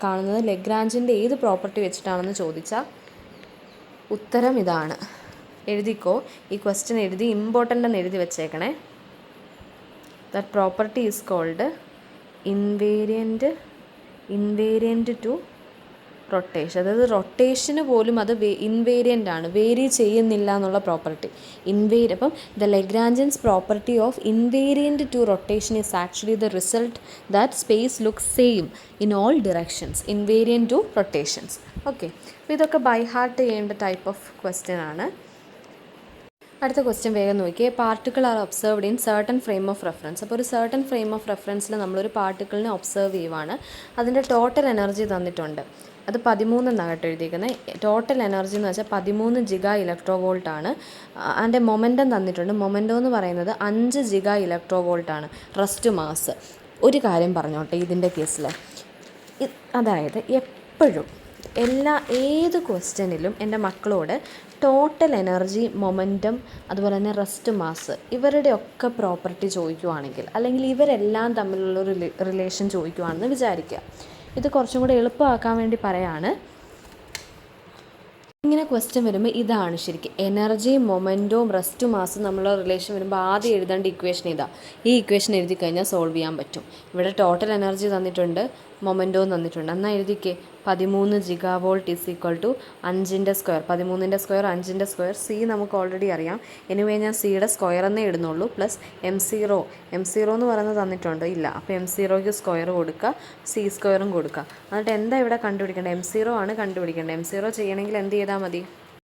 കാണുന്നത് ലെഗ്രാഞ്ചിൻ്റെ ഏത് പ്രോപ്പർട്ടി വെച്ചിട്ടാണെന്ന് ചോദിച്ചാൽ ഉത്തരം ഇതാണ്. എഴുതിക്കോ, ഈ ക്വസ്റ്റ്യൻ ഇമ്പോർട്ടൻ്റ് എന്ന് എഴുതി വെച്ചേക്കണേ. That property is called invariant to rotation. അതായത് റൊട്ടേഷന് പോലും അത് ഇൻവേരിയൻ്റ് ആണ്, വേരി ചെയ്യുന്നില്ല എന്നുള്ള പ്രോപ്പർട്ടി. അപ്പം the Lagrangian's property of invariant to rotation is actually the result that space looks same in all directions, invariant to rotations. Okay, അപ്പോൾ ഇതൊക്കെ ബൈ ഹാർട്ട് ചെയ്യേണ്ട ടൈപ്പ് ഓഫ് ക്വസ്റ്റ്യൻ ആണ്. അടുത്ത ക്വസ്റ്റ്യൻ വേഗം നോക്കിയേ. Particle are observed in certain frame of reference. അപ്പോൾ ഒരു സർട്ടൺ ഫ്രെയിം ഓഫ് റെഫറൻസിൽ നമ്മളൊരു പാർട്ടിക്കിളിനെ ഒബ്സർവ് ചെയ്യുവാണ്. അതിൻ്റെ ടോട്ടൽ എനർജി തന്നിട്ടുണ്ട്. അത് 13 എന്നാണ് കേട്ടോ എഴുതിയിരിക്കുന്നത്. ടോട്ടൽ എനർജി എന്ന് വെച്ചാൽ 13 ജിഗാ ഇലക്ട്രോ വോൾട്ട് ആണ്. അതിൻ്റെ മൊമെൻറ്റം തന്നിട്ടുണ്ട്. മൊമെൻറ്റം എന്ന് പറയുന്നത് 5 ജിഗാ ഇലക്ട്രോ വോൾട്ട് ആണ്. Rest mass. ഒരു കാര്യം പറഞ്ഞോട്ടെ ഇതിൻ്റെ കേസിൽ, അതായത് എപ്പോഴും ഏത് ക്വസ്റ്റ്യനിലും എൻ്റെ മക്കളോട് ടോട്ടൽ എനർജി, മൊമെൻറ്റം, അതുപോലെ തന്നെ റെസ്റ്റ് മാസ്, ഇവരുടെ ഒക്കെ പ്രോപ്പർട്ടി ചോദിക്കുവാണെങ്കിൽ, അല്ലെങ്കിൽ ഇവരെല്ലാം തമ്മിലുള്ളൊരു റിലേഷൻ ചോദിക്കുവാണെന്ന് വിചാരിക്കുക. ഇത് കുറച്ചും കൂടെ എളുപ്പമാക്കാൻ വേണ്ടി പറയാണ്. ഇങ്ങനെ ക്വസ്റ്റ്യൻ വരുമ്പോൾ ഇതാണ് ശരിക്കും എനർജി, മൊമെൻറ്റവും റെസ്റ്റ് മാസും നമ്മളുടെ റിലേഷൻ വരുമ്പോൾ ആദ്യം എഴുതേണ്ട ഇക്വേഷൻ ഇതാണ്. ഈ ഇക്വേഷൻ എഴുതി കഴിഞ്ഞാൽ സോൾവ് ചെയ്യാൻ പറ്റും. ഇവിടെ ടോട്ടൽ എനർജി തന്നിട്ടുണ്ട്, മൊമെൻറ്റവും തന്നിട്ടുണ്ട്. എന്നാൽ എഴുതിക്കേ 13 giga volt is equal to 5ൻ്റെ സ്ക്വയർ. 13ൻ്റെ സ്ക്വയർ 5ൻ്റെ സ്ക്വയർ. സി നമുക്ക് ഓൾറെഡി അറിയാം. എനിവേ ഞാൻ സിയുടെ സ്ക്വയർ എന്നേ ഇടുന്നുള്ളൂ. പ്ലസ് M0 എന്ന് പറയുന്നത് തന്നിട്ടുണ്ട്, ഇല്ല. അപ്പോൾ M0ക്ക് സ്ക്വയർ കൊടുക്കുക, സി സ്ക്വയറും കൊടുക്കുക. എന്നിട്ട് എന്താ ഇവിടെ കണ്ടുപിടിക്കേണ്ടത്? M0 ആണ് കണ്ടുപിടിക്കേണ്ടത്. M0 ചെയ്യണമെങ്കിൽ എന്ത് ചെയ്താൽ മതി?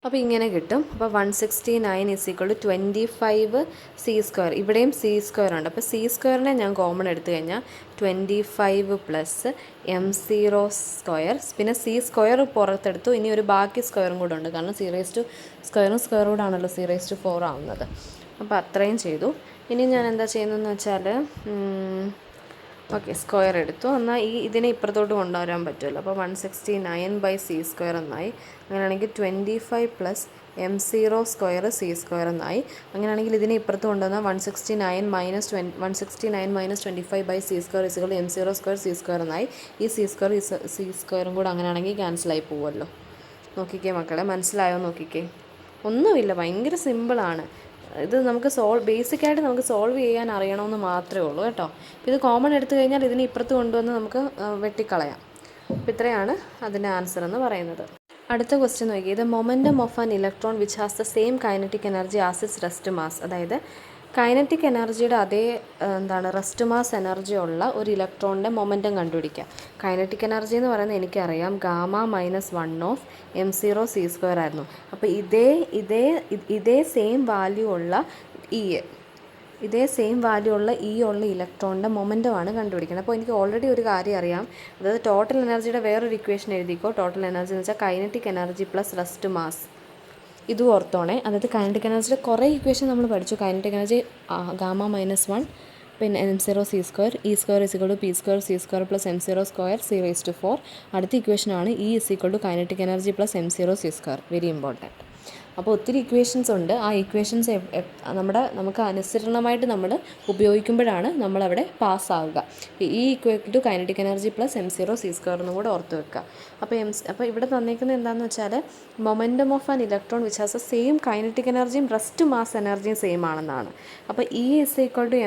അപ്പോൾ ഇങ്ങനെ കിട്ടും. അപ്പോൾ 169 = 25 c². ഇവിടെയും c² ഉണ്ട്. അപ്പോൾ c² ഞാൻ കോമൺ എടുത്തു കഴിഞ്ഞാൽ 25 + m0². പിന്നെ c² പുറത്തെടുത്തു. ഇനി ഒരു ബാക്കി സ്ക്വയറും കൂടെ ഉണ്ട്, കാരണം സ്ക്വയർ റൂട്ട് ആണല്ലോ c⁴ ആവുന്നത്. അപ്പോൾ അത്രയും ചെയ്തു. ഇനി ഞാൻ എന്താ ചെയ്യുന്നതെന്ന് വെച്ചാൽ ഓക്കെ, സ്ക്വയർ എടുത്തു. എന്നാൽ ഇതിനെ ഇപ്പുറത്തോട്ട് കൊണ്ടുവരാൻ പറ്റുമല്ലോ. അപ്പോൾ 169/c² എന്നായി. അങ്ങനെയാണെങ്കിൽ 25 + m0² c² എന്നായി. അങ്ങനെയാണെങ്കിൽ ഇതിനെ ഇപ്പുറത്ത് കൊണ്ടുവന്നാൽ 169 - 25/c² m0² c² എന്നായി. ഈ c² കൂടെ അങ്ങനെയാണെങ്കിൽ ക്യാൻസലായി പോവുമല്ലോ. നോക്കിക്കേ മക്കളെ, മനസ്സിലായോ നോക്കിക്കേ. ഒന്നുമില്ല, ഭയങ്കര സിമ്പിളാണ്. ഇത് നമുക്ക് ബേസിക്കായിട്ട് നമുക്ക് സോൾവ് ചെയ്യാൻ അറിയണമെന്ന് മാത്രമേ ഉള്ളൂ കേട്ടോ. ഇത് കോമൺ എടുത്തു കഴിഞ്ഞാൽ ഇതിനെ ഇപ്പുറത്ത് കൊണ്ടുവന്ന് നമുക്ക് വെട്ടിക്കളയാം. അപ്പോൾ ഇത്രയാണ് അതിൻ്റെ ആൻസർ എന്ന് പറയുന്നത്. അടുത്ത ക്വസ്റ്റ്യൻ നോക്കി. ഇത് momentum of an electron which has the same kinetic energy as it's rest mass. അതായത് കൈനറ്റിക് എനർജിയുടെ അതേ റെസ്റ്റ് മാസ് എനർജി ഉള്ള ഒരു ഇലക്ട്രോണിൻ്റെ മൊമെൻറ്റം കണ്ടുപിടിക്കുക. കൈനറ്റിക് എനർജി എന്ന് പറയുന്നത് എനിക്കറിയാം γ-1 of m0 c² ആയിരുന്നു. അപ്പോൾ ഇതേ സെയിം വാല്യൂ ഉള്ള ഉള്ള ഇലക്ട്രോണിൻ്റെ മൊമെൻറ്റമാണ് കണ്ടുപിടിക്കുന്നത്. അപ്പോൾ എനിക്ക് ഓൾറെഡി ഒരു കാര്യം അറിയാം. അതായത് ടോട്ടൽ എനർജിയുടെ വേറൊരു ഇക്വേഷൻ എഴുതിക്കോ. ടോട്ടൽ എനർജി എന്ന് വെച്ചാൽ കൈനറ്റിക് എനർജി + റെസ്റ്റ് മാസ്. ഇതും ഓർത്തോണേ. അതായത് കൈനറ്റിക് എനർജിയുടെ കുറേ ഇക്വേഷൻ നമ്മൾ പഠിച്ചു. കൈനറ്റിക് എനർജി γ-1, പിന്നെ m0 c², E² = p² c² + m0² c⁴. അടുത്ത ഇക്വേഷനാണ് E = kinetic energy + m0 c². Very important. അപ്പോൾ ഒത്തിരി ഇക്വേഷൻസ് ഉണ്ട്. ആ ഇക്വേഷൻസ് നമുക്ക് അനുസരണമായിട്ട് നമ്മൾ ഉപയോഗിക്കുമ്പോഴാണ് നമ്മളവിടെ പാസ്സാവുക. ഈ = കൈനറ്റിക് എനർജി + m0 c² എന്നും കൂടെ ഓർത്ത് വെക്കുക. അപ്പോൾ ഇവിടെ തന്നേക്കുന്നത് എന്താണെന്ന് വെച്ചാൽ momentum of an electron which has the same kinetic എനർജിയും റെസ്റ്റ് മാസ് എനർജിയും സെയിം ആണെന്നാണ്. അപ്പോൾ E =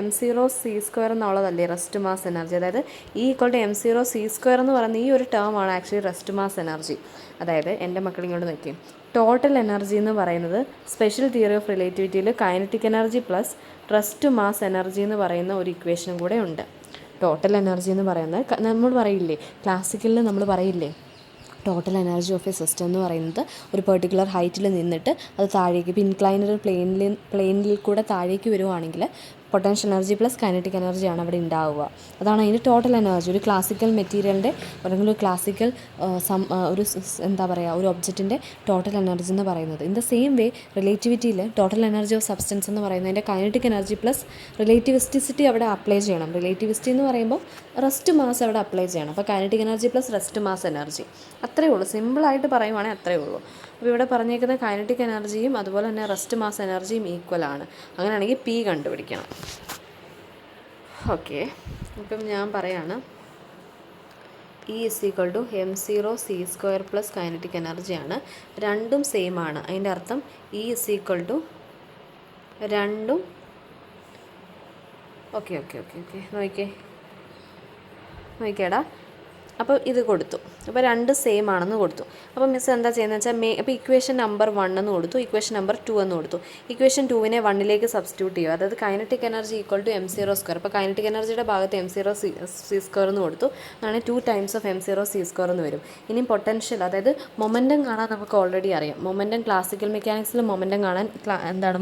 m0 c² എന്നുള്ളതല്ലേ റെസ്റ്റ് മാസ് എനർജി. അതായത് E = m0 c² എന്ന് പറയുന്ന ഈ ഒരു ടേം ആണ് ആക്ച്വലി റെസ്റ്റ് മാസ് എനർജി. അതായത് എൻ്റെ മക്കളിങ്ങോട്ട് നോക്കി, ടോട്ടൽ എനർജി എന്ന് പറയുന്നത് സ്പെഷ്യൽ തിയറി ഓഫ് റിലേറ്റിവിറ്റിയിൽ kinetic energy + rest mass energy എന്ന് പറയുന്ന ഒരു ഇക്വേഷനും കൂടെ ഉണ്ട്. ടോട്ടൽ എനർജി എന്ന് പറയുന്നത് നമ്മൾ പറയില്ലേ, ക്ലാസിക്കലിൽ നമ്മൾ പറയില്ലേ, total energy of A system എന്ന് പറയുന്നത് ഒരു പെർട്ടിക്കുലർ ഹൈറ്റിൽ നിന്നിട്ട് അത് താഴേക്ക്, ഇപ്പോൾ ഇൻക്ലൈനഡ് പ്ലെയിനിൽ കൂടെ താഴേക്ക് വരുവാണെങ്കിൽ പൊട്ടൻഷ്യൽ എനർജി + കൈനറ്റിക് എനർജിയാണ് അവിടെ ഉണ്ടാവുക. അതാണ് അതിൻ്റെ ടോട്ടൽ എനർജി. ഒരു ക്ലാസിക്കൽ മെറ്റീരിയലിൻ്റെ അല്ലെങ്കിൽ ഒരു ക്ലാസിക്കൽ ഒരു ഒബ്ജക്റ്റിൻ്റെ ടോട്ടൽ എനർജി എന്ന് പറയുന്നത്. ഇൻ ദ സെയിം വേ റിലേറ്റിവിറ്റിയിൽ ടോട്ടൽ എനർജി ഓഫ് സബ്സ്റ്റൻസ് എന്ന് പറയുന്നതിൻ്റെ കൈനറ്റിക് എനർജി + റിലേറ്റിവിസ്റ്റിസിറ്റി അവിടെ അപ്ലൈ ചെയ്യണം. റിലേറ്റിവിസ്റ്റി എന്ന് പറയുമ്പോൾ റെസ്റ്റ് മാസ് അവിടെ അപ്ലൈ ചെയ്യണം. അപ്പോൾ kinetic energy + rest mass energy. അത്രയേ ഉള്ളൂ. സിമ്പിളായിട്ട് പറയുവാണെങ്കിൽ അത്രയേ ഉള്ളൂ. അപ്പോൾ ഇവിടെ പറഞ്ഞേക്കുന്ന കൈനറ്റിക് എനർജിയും അതുപോലെ തന്നെ റെസ്റ്റ് മാസ് എനർജിയും ഈക്വൽ ആണ്. അങ്ങനെയാണെങ്കിൽ P കണ്ടുപിടിക്കണം. ഓക്കെ, ഇപ്പം ഞാൻ പറയാണ് E = m0 c² + കൈനറ്റിക് എനർജിയാണ്. രണ്ടും സെയിം ആണ്. അതിൻ്റെ അർത്ഥം E = രണ്ടും ഓക്കെ നോക്കിയേടാ. അപ്പോൾ ഇത് കൊടുത്തു. അപ്പോൾ രണ്ട് സെയിം ആണെന്ന് കൊടുത്തു. അപ്പോൾ മിസ് എന്താ ചെയ്യുന്നത് വെച്ചാൽ അപ്പോൾ ഇക്വേഷൻ നമ്പർ 1 എന്ന് കൊടുത്തു, ഇക്വേഷൻ നമ്പർ 2 എന്ന് കൊടുത്തു. ഇക്വേഷൻ 2നെ 1ലേക്ക് സബ്സ്റ്റിറ്റ്യൂട്ട് ചെയ്യുക. അതായത് കൈനറ്റിക് എനർജി = m0². അപ്പോൾ കൈനറ്റിക് എനർജിയുടെ ഭാഗത്ത് m0 c² എന്ന് കൊടുത്തു. അങ്ങനെ 2 times of m0 c² എന്ന് വരും. ഇനി പൊട്ടൻഷ്യൽ, അതായത് മൊമെൻറ്റം കാണാൻ നമുക്ക് ഓൾറെഡി അറിയാം. മൊമെൻറ്റം ക്ലാസിക്കൽ മെക്കാനിക്സിൽ മൊമെൻറ്റം കാണാൻ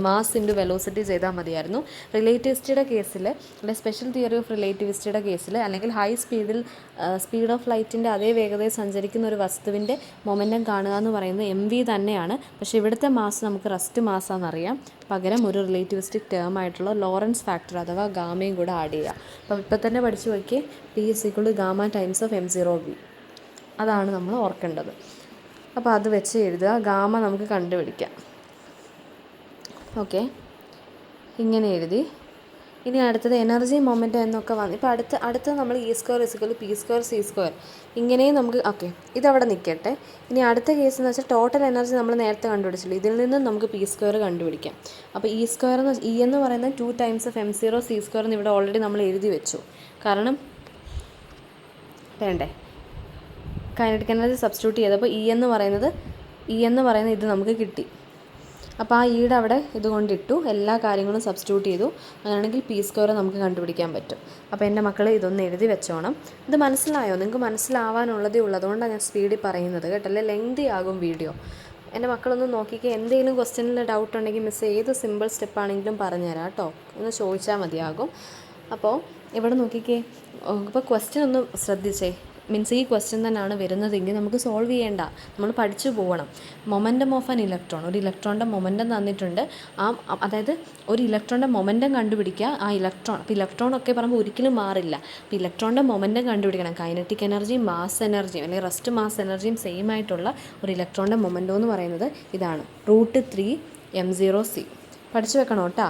മാസ് × വെലോസിറ്റി ചെയ്താൽ മതിയായിരുന്നു. റിലേറ്റിവിസ്റ്റിയുടെ കേസിൽ, അല്ലെങ്കിൽ സ്പെഷ്യൽ തിയറി ഓഫ് റിലേറ്റിവിസ്റ്റിയുടെ കേസിൽ, അല്ലെങ്കിൽ ഹൈ സ്പീഡ് ഓഫ് ലൈറ്റിൻ്റെ അതേ വേഗതയിൽ സഞ്ചരിക്കുന്ന ഒരു വസ്തുവിൻ്റെ മൊമെൻറ്റം കാണുക എന്ന് പറയുന്നത് mv തന്നെയാണ്. പക്ഷേ ഇവിടുത്തെ മാസ് നമുക്ക് റെസ്റ്റ് മാസാണെന്നറിയാം. പകരം ഒരു റിലേറ്റിവിസ്റ്റിക് ടേം ആയിട്ടുള്ള ലോറൻസ് ഫാക്ടർ അഥവാ ഗാമയും കൂടെ ആഡ് ചെയ്യുക. അപ്പോൾ ഇപ്പോൾ തന്നെ പഠിച്ചു നോക്കിയേ, P = γ times of m0v. അതാണ് നമ്മൾ ഓർക്കേണ്ടത്. അപ്പോൾ അത് വെച്ച് എഴുതുക. ഗാമ നമുക്ക് കണ്ടുപിടിക്കാം. ഓക്കെ, ഇങ്ങനെ എഴുതി. ഇനി അടുത്തത് എനർജി മൊമെൻറ്റം എന്നൊക്കെ വന്നു. ഇപ്പോൾ അടുത്ത നമ്മൾ E² = p² c². ഇങ്ങനെയും നമുക്ക് ഓക്കെ, ഇതവിടെ നിൽക്കട്ടെ. ഇനി അടുത്ത കേസ് എന്ന് വെച്ചാൽ ടോട്ടൽ എനർജി നമ്മൾ നേരത്തെ കണ്ടുപിടിച്ചില്ല. ഇതിൽ നിന്നും നമുക്ക് p² കണ്ടുപിടിക്കാം. അപ്പോൾ E എന്ന് പറയുന്നത് 2 times of m0 c² എന്ന് ഇവിടെ ഓൾറെഡി നമ്മൾ എഴുതി വെച്ചു. കാരണം വേണ്ടേ, കൈനറ്റിക് എനർജി സബ്സ്റ്റിറ്റ്യൂട്ട് ചെയ്തപ്പോൾ E എന്ന് പറയുന്നത് ഇത് നമുക്ക് കിട്ടി. അപ്പോൾ ആ ഈടെ അവിടെ ഇതുകൊണ്ടിട്ടു, എല്ലാ കാര്യങ്ങളും സബ്സ്റ്റിറ്റ്യൂട്ട് ചെയ്തു. അങ്ങനെയാണെങ്കിൽ p² നമുക്ക് കണ്ടുപിടിക്കാൻ പറ്റും. അപ്പോൾ എൻ്റെ മക്കൾ ഇതൊന്ന് എഴുതി വെച്ചോണം. ഇത് മനസ്സിലായോ? നിങ്ങൾക്ക് മനസ്സിലാവാനുള്ളതേ ഉള്ളൂ. അതുകൊണ്ടാണ് ഞാൻ സ്പീഡിൽ പറയുന്നത് കേട്ടല്ലേ. ലെങ്തി ആകും വീഡിയോ. എൻ്റെ മക്കളൊന്ന് നോക്കിക്കുക, എന്തെങ്കിലും ക്വസ്റ്റ്യനിൽ ഡൗട്ട് ഉണ്ടെങ്കിൽ മിസ് ഏത് സിമ്പിൾ സ്റ്റെപ്പാണെങ്കിലും പറഞ്ഞുതരാം കേട്ടോ, ഒന്ന് ചോദിച്ചാൽ മതിയാകും. അപ്പോൾ ഇവിടെ നോക്കിക്കേ, ഇപ്പോൾ ക്വസ്റ്റ്യൻ ഒന്ന് ശ്രദ്ധിച്ചേ. മീൻസ് ഈ ക്വസ്റ്റ്യൻ തന്നെയാണ് വരുന്നതെങ്കിൽ നമുക്ക് സോൾവ് ചെയ്യേണ്ട, നമ്മൾ പഠിച്ചു പോകണം. മൊമെൻറ്റം ഓഫ് ആൻ ഇലക്ട്രോൺ, ഒരു ഇലക്ട്രോണിൻ്റെ മൊമെൻറ്റം തന്നിട്ടുണ്ട്. അതായത് ഒരു ഇലക്ട്രോണിൻ്റെ മൊമെൻറ്റം കണ്ടുപിടിക്കുക. ആ ഇലക്ട്രോൺ, അപ്പോൾ ഇലക്ട്രോൺ ഒക്കെ പറയുമ്പോൾ ഒരിക്കലും മാറില്ല. അപ്പോൾ ഇലക്ട്രോണിൻ്റെ മൊമെൻറ്റം കണ്ടുപിടിക്കണം. കൈനറ്റിക് എനർജിയും മാസ് എനർജിയും അല്ലെങ്കിൽ റെസ്റ്റ് മാസ് എനർജിയും സെയിം ആയിട്ടുള്ള ഒരു ഇലക്ട്രോണിൻ്റെ മൊമെൻറ്റം എന്ന് പറയുന്നത് ഇതാണ്, √3m0c. പഠിച്ചു വെക്കണം കേട്ടോ.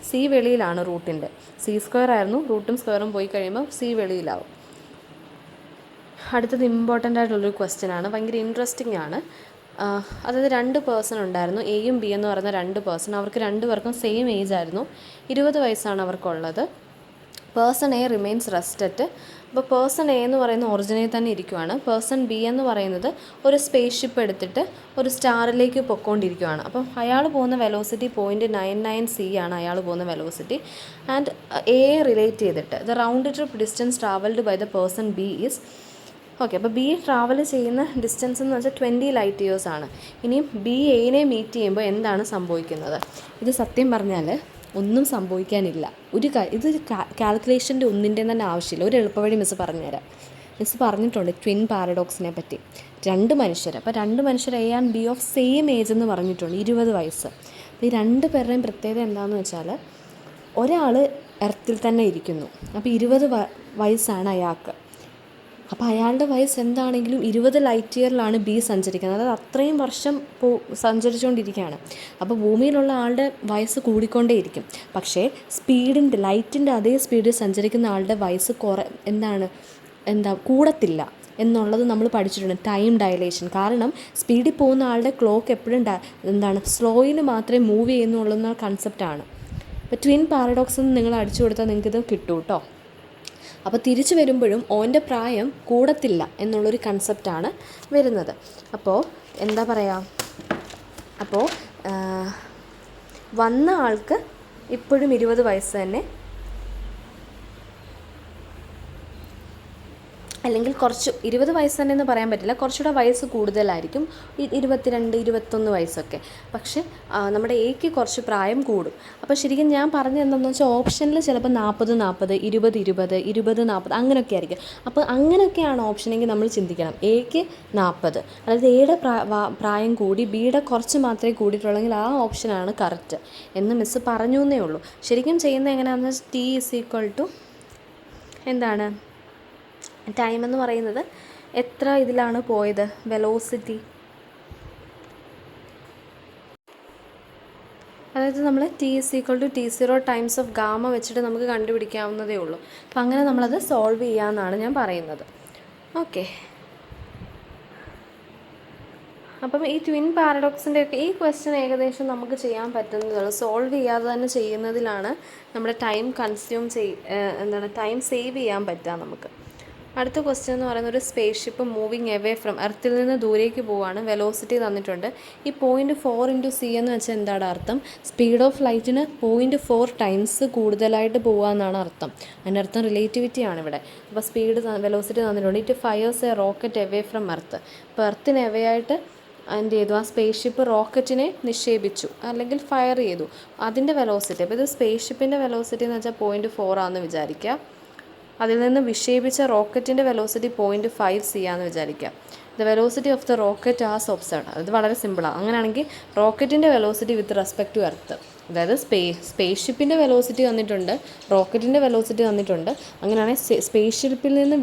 സി വെളിയിലാണ് റൂട്ടിൻ്റെ. c² ആയിരുന്നു, റൂട്ടും സ്ക്വയറും പോയി കഴിയുമ്പോൾ c വെളിയിലാവും. അടുത്തത് ഇമ്പോർട്ടൻ്റ് ആയിട്ടുള്ളൊരു ക്വസ്റ്റ്യൻ ആണ്, ഭയങ്കര ഇൻട്രസ്റ്റിംഗ് ആണ്. അതായത് 2 പേഴ്സൺ ഉണ്ടായിരുന്നു, എയും ബി എന്ന് പറയുന്ന 2 പേഴ്സൺ. അവർക്ക് 2 പേർക്കും സെയിം ഏജ് ആയിരുന്നു, 20 വയസ്സാണ് അവർക്കുള്ളത്. Person A remains rested. അപ്പോൾ പേഴ്സൺ എ എന്ന് പറയുന്ന ഒറിജിനിൽ തന്നെ ഇരിക്കുവാണ്. പേഴ്സൺ ബി എന്ന് പറയുന്നത് ഒരു സ്പേസ് ഷിപ്പ് എടുത്തിട്ട് ഒരു സ്റ്റാറിലേക്ക് പൊയ്ക്കൊണ്ടിരിക്കുകയാണ്. അപ്പം അയാൾ പോകുന്ന വെലോസിറ്റി 0.99c ആണ് അയാൾ പോകുന്ന വെലോസിറ്റി. ആൻഡ് എ റിലേറ്റ് ചെയ്തിട്ട് the round trip distance travelled by the person B is okay. അപ്പോൾ ബി ട്രാവൽ ചെയ്യുന്ന ഡിസ്റ്റൻസ് എന്ന് വെച്ചാൽ 20 ലൈറ്റ് ഇയേഴ്സ് ആണ്. ഇനിയും ബി എനെ മീറ്റ് ചെയ്യുമ്പോൾ എന്താണ് സംഭവിക്കുന്നത്? ഇത് സത്യം പറഞ്ഞാൽ ഒന്നും സംഭവിക്കാനില്ല. ഇത് കാൽക്കുലേഷൻ്റെ ഒന്നിൻ്റെ തന്നെ ആവശ്യമില്ല. ഒരു എളുപ്പവഴി മിസ് പറഞ്ഞുതരാം. മിസ് പറഞ്ഞിട്ടുണ്ട് ട്വിൻ പാരഡോക്സിനെ പറ്റി. 2 മനുഷ്യർ, അപ്പോൾ 2 മനുഷ്യർ A and B of same age എന്ന് പറഞ്ഞിട്ടുണ്ട്, 20 വയസ്സ്. അപ്പോൾ ഈ 2 പേരുടെയും പ്രത്യേകത എന്താണെന്ന് വെച്ചാൽ ഒരാൾ എർത്തിൽ തന്നെ ഇരിക്കുന്നു. അപ്പോൾ 20 വയസ്സാണ് അയാൾക്ക്. അപ്പോൾ അയാളുടെ വയസ്സ് എന്താണെങ്കിലും 20 ലൈറ്റ് ഇയറിലാണ് ബി സഞ്ചരിക്കുന്നത്. അതായത് അത്രയും വർഷം സഞ്ചരിച്ചുകൊണ്ടിരിക്കുകയാണ്. അപ്പോൾ ഭൂമിയിലുള്ള ആളുടെ വയസ്സ് കൂടിക്കൊണ്ടേയിരിക്കും. പക്ഷേ ലൈറ്റിൻ്റെ അതേ സ്പീഡിൽ സഞ്ചരിക്കുന്ന ആളുടെ വയസ്സ് കൂടത്തില്ല എന്നുള്ളത് നമ്മൾ പഠിച്ചിട്ടുണ്ട്, ടൈം ഡയലേഷൻ. കാരണം സ്പീഡിൽ പോകുന്ന ആളുടെ ക്ലോക്ക് എപ്പോഴും സ്ലോയിൽ മാത്രമേ മൂവ് ചെയ്യുന്നുള്ളൂ എന്ന കൺസെപ്റ്റാണ്. അപ്പോൾ ട്വിൻ പാരഡോക്സ് എന്ന് നിങ്ങൾ അടിച്ചു കൊടുത്താൽ നിങ്ങൾക്കിത് കിട്ടും കേട്ടോ. അപ്പോൾ തിരിച്ചു വരുമ്പോഴും ഓൻ്റെ പ്രായം കൂടത്തില്ല എന്നുള്ളൊരു കൺസെപ്റ്റാണ് വരുന്നത്. അപ്പോൾ എന്താ പറയുക, അപ്പോൾ വന്ന ആൾക്ക് ഇപ്പോഴും 20 വയസ്സ് തന്നെ, അല്ലെങ്കിൽ 20 വയസ്സ് തന്നെ എന്ന് പറയാൻ പറ്റില്ല, കുറച്ചുകൂടെ വയസ്സ് കൂടുതലായിരിക്കും, 22, 21 വയസ്സൊക്കെ. പക്ഷേ നമ്മുടെ എക്ക് കുറച്ച് പ്രായം കൂടും. അപ്പോൾ ശരിക്കും ഞാൻ പറഞ്ഞത് എന്താണെന്ന് വെച്ചാൽ ഓപ്ഷനിൽ ചിലപ്പോൾ 40, 40, 20, 20, 20, 40 അങ്ങനെയൊക്കെ ആയിരിക്കും. അപ്പോൾ അങ്ങനെയൊക്കെയാണ് ഓപ്ഷനെങ്കിൽ നമ്മൾ ചിന്തിക്കണം. എക്ക് 40, അതായത് എയുടെ പ്രായം കൂടി ബിയുടെ കുറച്ച് മാത്രമേ കൂടിയിട്ടുള്ളെങ്കിൽ ആ ഓപ്ഷനാണ് കറക്റ്റ് എന്ന് മിസ്സ് പറഞ്ഞു എന്നേ ഉള്ളൂ. ശരിക്കും ചെയ്യുന്നത് എങ്ങനെയാണെന്ന് വെച്ചാൽ T എന്താണ് ടൈം എന്ന് പറയുന്നത് എത്ര ഇതിലാണ് പോയത്, വെലോസിറ്റി. അതായത് നമ്മൾ T=T0 ടൈംസ് ഓഫ് ഗാമ വെച്ചിട്ട് നമുക്ക് കണ്ടുപിടിക്കാവുന്നതേ ഉള്ളൂ. അപ്പം അങ്ങനെ നമ്മളത് സോൾവ് ചെയ്യാമെന്നാണ് ഞാൻ പറയുന്നത്. ഓക്കെ. അപ്പം ഈ ട്വിൻ പാരഡോക്സിൻ്റെ ഒക്കെ ഈ ക്വസ്റ്റ്യൻ ഏകദേശം നമുക്ക് ചെയ്യാൻ പറ്റുന്നതുള്ളൂ. സോൾവ് ചെയ്യാതെ തന്നെ ചെയ്യുന്നതിലാണ് നമ്മുടെ ടൈം ടൈം സേവ് ചെയ്യാൻ പറ്റുക നമുക്ക്. അടുത്ത ക്വസ്റ്റ്യൻ എന്ന് പറയുന്നത് ഒരു space ship moving away from എർത്തിൽ നിന്ന് ദൂരേക്ക് പോവാണ്. വെലോസിറ്റി തന്നിട്ടുണ്ട്. ഈ 0.4 × c എന്ന് വെച്ചാൽ എന്താണ് അർത്ഥം? സ്പീഡ് ഓഫ് ലൈറ്റിന് 0.4 ടൈംസ് കൂടുതലായിട്ട് പോകാമെന്നാണ് അർത്ഥം. അതിൻ്റെ അർത്ഥം റിലേറ്റിവിറ്റിയാണ് ഇവിടെ. അപ്പോൾ വെലോസിറ്റി തന്നിട്ടുണ്ട്. It fires A rocket away from earth. അപ്പോൾ എർത്തിന് എവേ ആയിട്ട് എന്ത് ചെയ്തു? ആ സ്പേസ് ഷിപ്പ് റോക്കറ്റിനെ നിക്ഷേപിച്ചു അല്ലെങ്കിൽ ഫയർ ചെയ്തു. അതിൻ്റെ വെലോസിറ്റി, അപ്പോൾ ഇത് സ്പേസ് ഷിപ്പിൻ്റെ വെലോസിറ്റി എന്ന് വെച്ചാൽ 0.4 ആണെന്ന് വിചാരിക്കുക. അതിൽ നിന്ന് വിക്ഷേപിച്ച റോക്കറ്റിൻ്റെ വെലോസിറ്റി 0.5 c ആണെന്ന് വിചാരിക്കുക. The velocity of the rocket as observed. അത് വളരെ സിമ്പിളാണ്. അങ്ങനെയാണെങ്കിൽ റോക്കറ്റിൻ്റെ velocity with respect to earth, അതായത് സ്പേസ് ഷിപ്പിൻ്റെ വെലോസിറ്റി തന്നിട്ടുണ്ട്, റോക്കറ്റിൻ്റെ വെലോസിറ്റി തന്നിട്ടുണ്ട്. അങ്ങനെയാണെങ്കിൽ സ്പേസ് ഷിപ്പിൽ നിന്ന്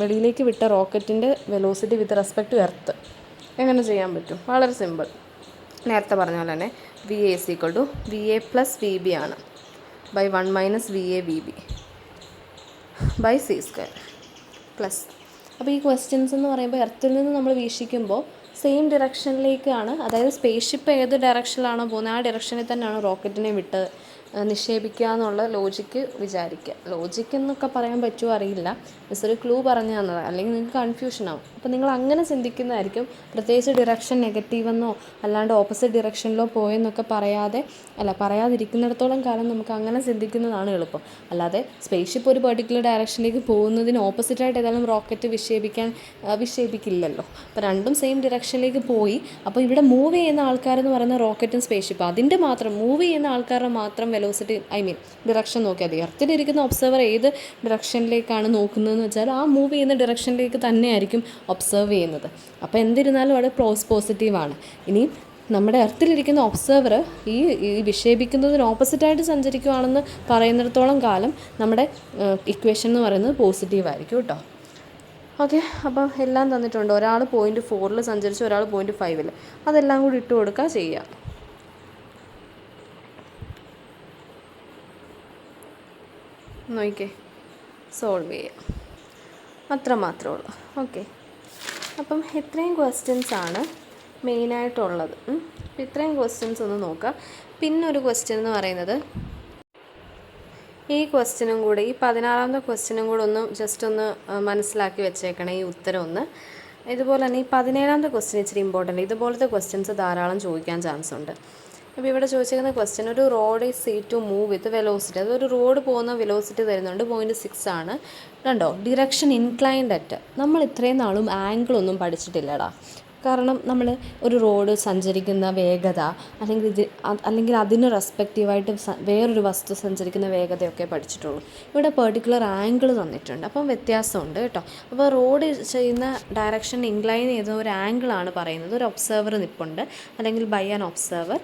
വെളിയിലേക്ക് വിട്ട റോക്കറ്റിൻ്റെ velocity with respect to earth എങ്ങനെ ചെയ്യാൻ പറ്റും? വളരെ സിമ്പിൾ. നേരത്തെ പറഞ്ഞ പോലെ തന്നെ VA = VA + VB ആണ്, by 1 - VA VB by c² plus. അപ്പോൾ ഈ ക്വസ്റ്റ്യൻസ് എന്ന് പറയുമ്പോൾ എർത്തിൽ നിന്ന് നമ്മൾ വീക്ഷിക്കുമ്പോൾ സെയിം ഡിറക്ഷനിലേക്കാണ്, അതായത് സ്പേസ് ഷിപ്പ് ഏത് ഡയറക്ഷനിലാണോ പോകുന്നത് ആ ഡയറക്ഷനിൽ തന്നെയാണ് റോക്കറ്റിനെ വിട്ട് നിക്ഷേപിക്കുക എന്നുള്ള ലോജിക്ക് വിചാരിക്കുക. ലോജിക്ക് എന്നൊക്കെ പറയാൻ പറ്റുമോ അറിയില്ല, മിസ് ഒരു ക്ലൂ പറഞ്ഞു തന്നത്, അല്ലെങ്കിൽ നിങ്ങൾക്ക് കൺഫ്യൂഷൻ ആവും. അപ്പോൾ നിങ്ങൾ അങ്ങനെ ചിന്തിക്കുന്നതായിരിക്കും. പ്രത്യേകിച്ച് ഡിറക്ഷൻ നെഗറ്റീവെന്നോ അല്ലാണ്ട് ഓപ്പോസിറ്റ് ഡിറക്ഷനിലോ പോയെന്നൊക്കെ പറയാതിരിക്കുന്നിടത്തോളം കാലം നമുക്ക് അങ്ങനെ ചിന്തിക്കുന്നതാണ് എളുപ്പം. അല്ലാതെ സ്പേസ് ഷിപ്പ് ഒരു പെർട്ടിക്കുലർ ഡയറക്ഷനിലേക്ക് പോകുന്നതിന് ഓപ്പോസിറ്റായിട്ട് ഏതായാലും റോക്കറ്റ് വിക്ഷേപിക്കില്ലല്ലോ. അപ്പോൾ രണ്ടും സെയിം ഡിറക്ഷനിലേക്ക് പോയി. അപ്പോൾ ഇവിടെ മൂവ് ചെയ്യുന്ന ആൾക്കാരെന്ന് പറയുന്ന റോക്കറ്റും സ്പേസ് ഷിപ്പ്, അതിൻ്റെ മാത്രം മൂവ് ചെയ്യുന്ന ആൾക്കാരുടെ മാത്രം വെലോസിറ്റി ഡിറക്ഷൻ നോക്കിയാൽ മതി. എർത്തിലിരിക്കുന്ന ഒബ്സർവർ ഏത് ഡിറക്ഷനിലേക്കാണ് നോക്കുന്നതെന്ന് വെച്ചാൽ ആ മൂവ് ചെയ്യുന്ന ഡിറക്ഷനിലേക്ക് തന്നെയായിരിക്കും ഒബ്സർവ് ചെയ്യുന്നത്. അപ്പോൾ എന്തിരുന്നാലും അവിടെ പോസിറ്റീവാണ്. ഇനി നമ്മുടെ എർത്തിലിരിക്കുന്ന ഒബ്സർവർ ഈ വിക്ഷേപിക്കുന്നതിന് ഓപ്പോസിറ്റായിട്ട് സഞ്ചരിക്കുകയാണെന്ന് പറയുന്നിടത്തോളം കാലം നമ്മുടെ ഇക്വേഷൻ എന്ന് പറയുന്നത് പോസിറ്റീവായിരിക്കും കേട്ടോ. ഓക്കെ, അപ്പോൾ എല്ലാം തന്നിട്ടുണ്ട്. ഒരാൾ 0.4 സഞ്ചരിച്ചു, ഒരാൾ 0.5. അതെല്ലാം കൂടി ഇട്ട് കൊടുക്കുക ചെയ്യുക. നോക്കിക്കേ, സോൾവ് ചെയ്യാം. അത്ര മാത്രമേ ഉള്ളൂ. ഓക്കെ, അപ്പം ഇത്രയും ക്വസ്റ്റ്യൻസാണ് മെയിനായിട്ടുള്ളത്. അപ്പം ഇത്രയും ക്വസ്റ്റ്യൻസ് ഒന്ന് നോക്കാം. പിന്നൊരു ക്വസ്റ്റ്യൻ എന്ന് പറയുന്നത് ഈ ക്വസ്റ്റ്യനും കൂടെ, ഈ 16ാമത്തെ ക്വസ്റ്റ്യനും കൂടെ ജസ്റ്റ് ഒന്ന് മനസ്സിലാക്കി വെച്ചേക്കണേ ഈ ഉത്തരം ഒന്ന്. ഇതുപോലെ തന്നെ ഈ 17ാമത്തെ ക്വസ്റ്റ്യൻ ഇച്ചിരി ഇമ്പോർട്ടൻ്റ്. ഇതുപോലത്തെ ക്വസ്റ്റ്യൻസ് ധാരാളം ചോദിക്കാൻ ചാൻസ് ഉണ്ട്. അപ്പോൾ ഇവിടെ ചോദിച്ചിരിക്കുന്ന ക്വസ്റ്റ്യൻ, ഒരു rod is see to move with velocity. അതൊരു റോഡ് പോകുന്ന വെലോസിറ്റി തരുന്നുണ്ട് 0.6 ആണ്. കണ്ടോ, ഡിറക്ഷൻ ഇൻക്ലൈൻഡ് അറ്റ്. നമ്മൾ ഇത്രയും നാളും ആംഗിളൊന്നും പഠിച്ചിട്ടില്ലടാ. കാരണം നമ്മൾ ഒരു റോഡ് സഞ്ചരിക്കുന്ന വേഗത അല്ലെങ്കിൽ അതിന് റെസ്പെക്റ്റീവായിട്ട് വേറൊരു വസ്തു സഞ്ചരിക്കുന്ന വേഗതയൊക്കെ പഠിച്ചിട്ടുള്ളൂ. ഇവിടെ പെർട്ടിക്കുലർ ആംഗിൾ തന്നിട്ടുണ്ട്, അപ്പം വ്യത്യാസമുണ്ട് കേട്ടോ. അപ്പോൾ റോഡ് ചെയ്യുന്ന ഡയറക്ഷൻ ഇൻക്ലൈൻ ചെയ്ത ഒരു ആംഗിളാണ് പറയുന്നത്. ഒരു ഒബ്സർവർ നിൽപ്പുണ്ട്, അല്ലെങ്കിൽ by an observer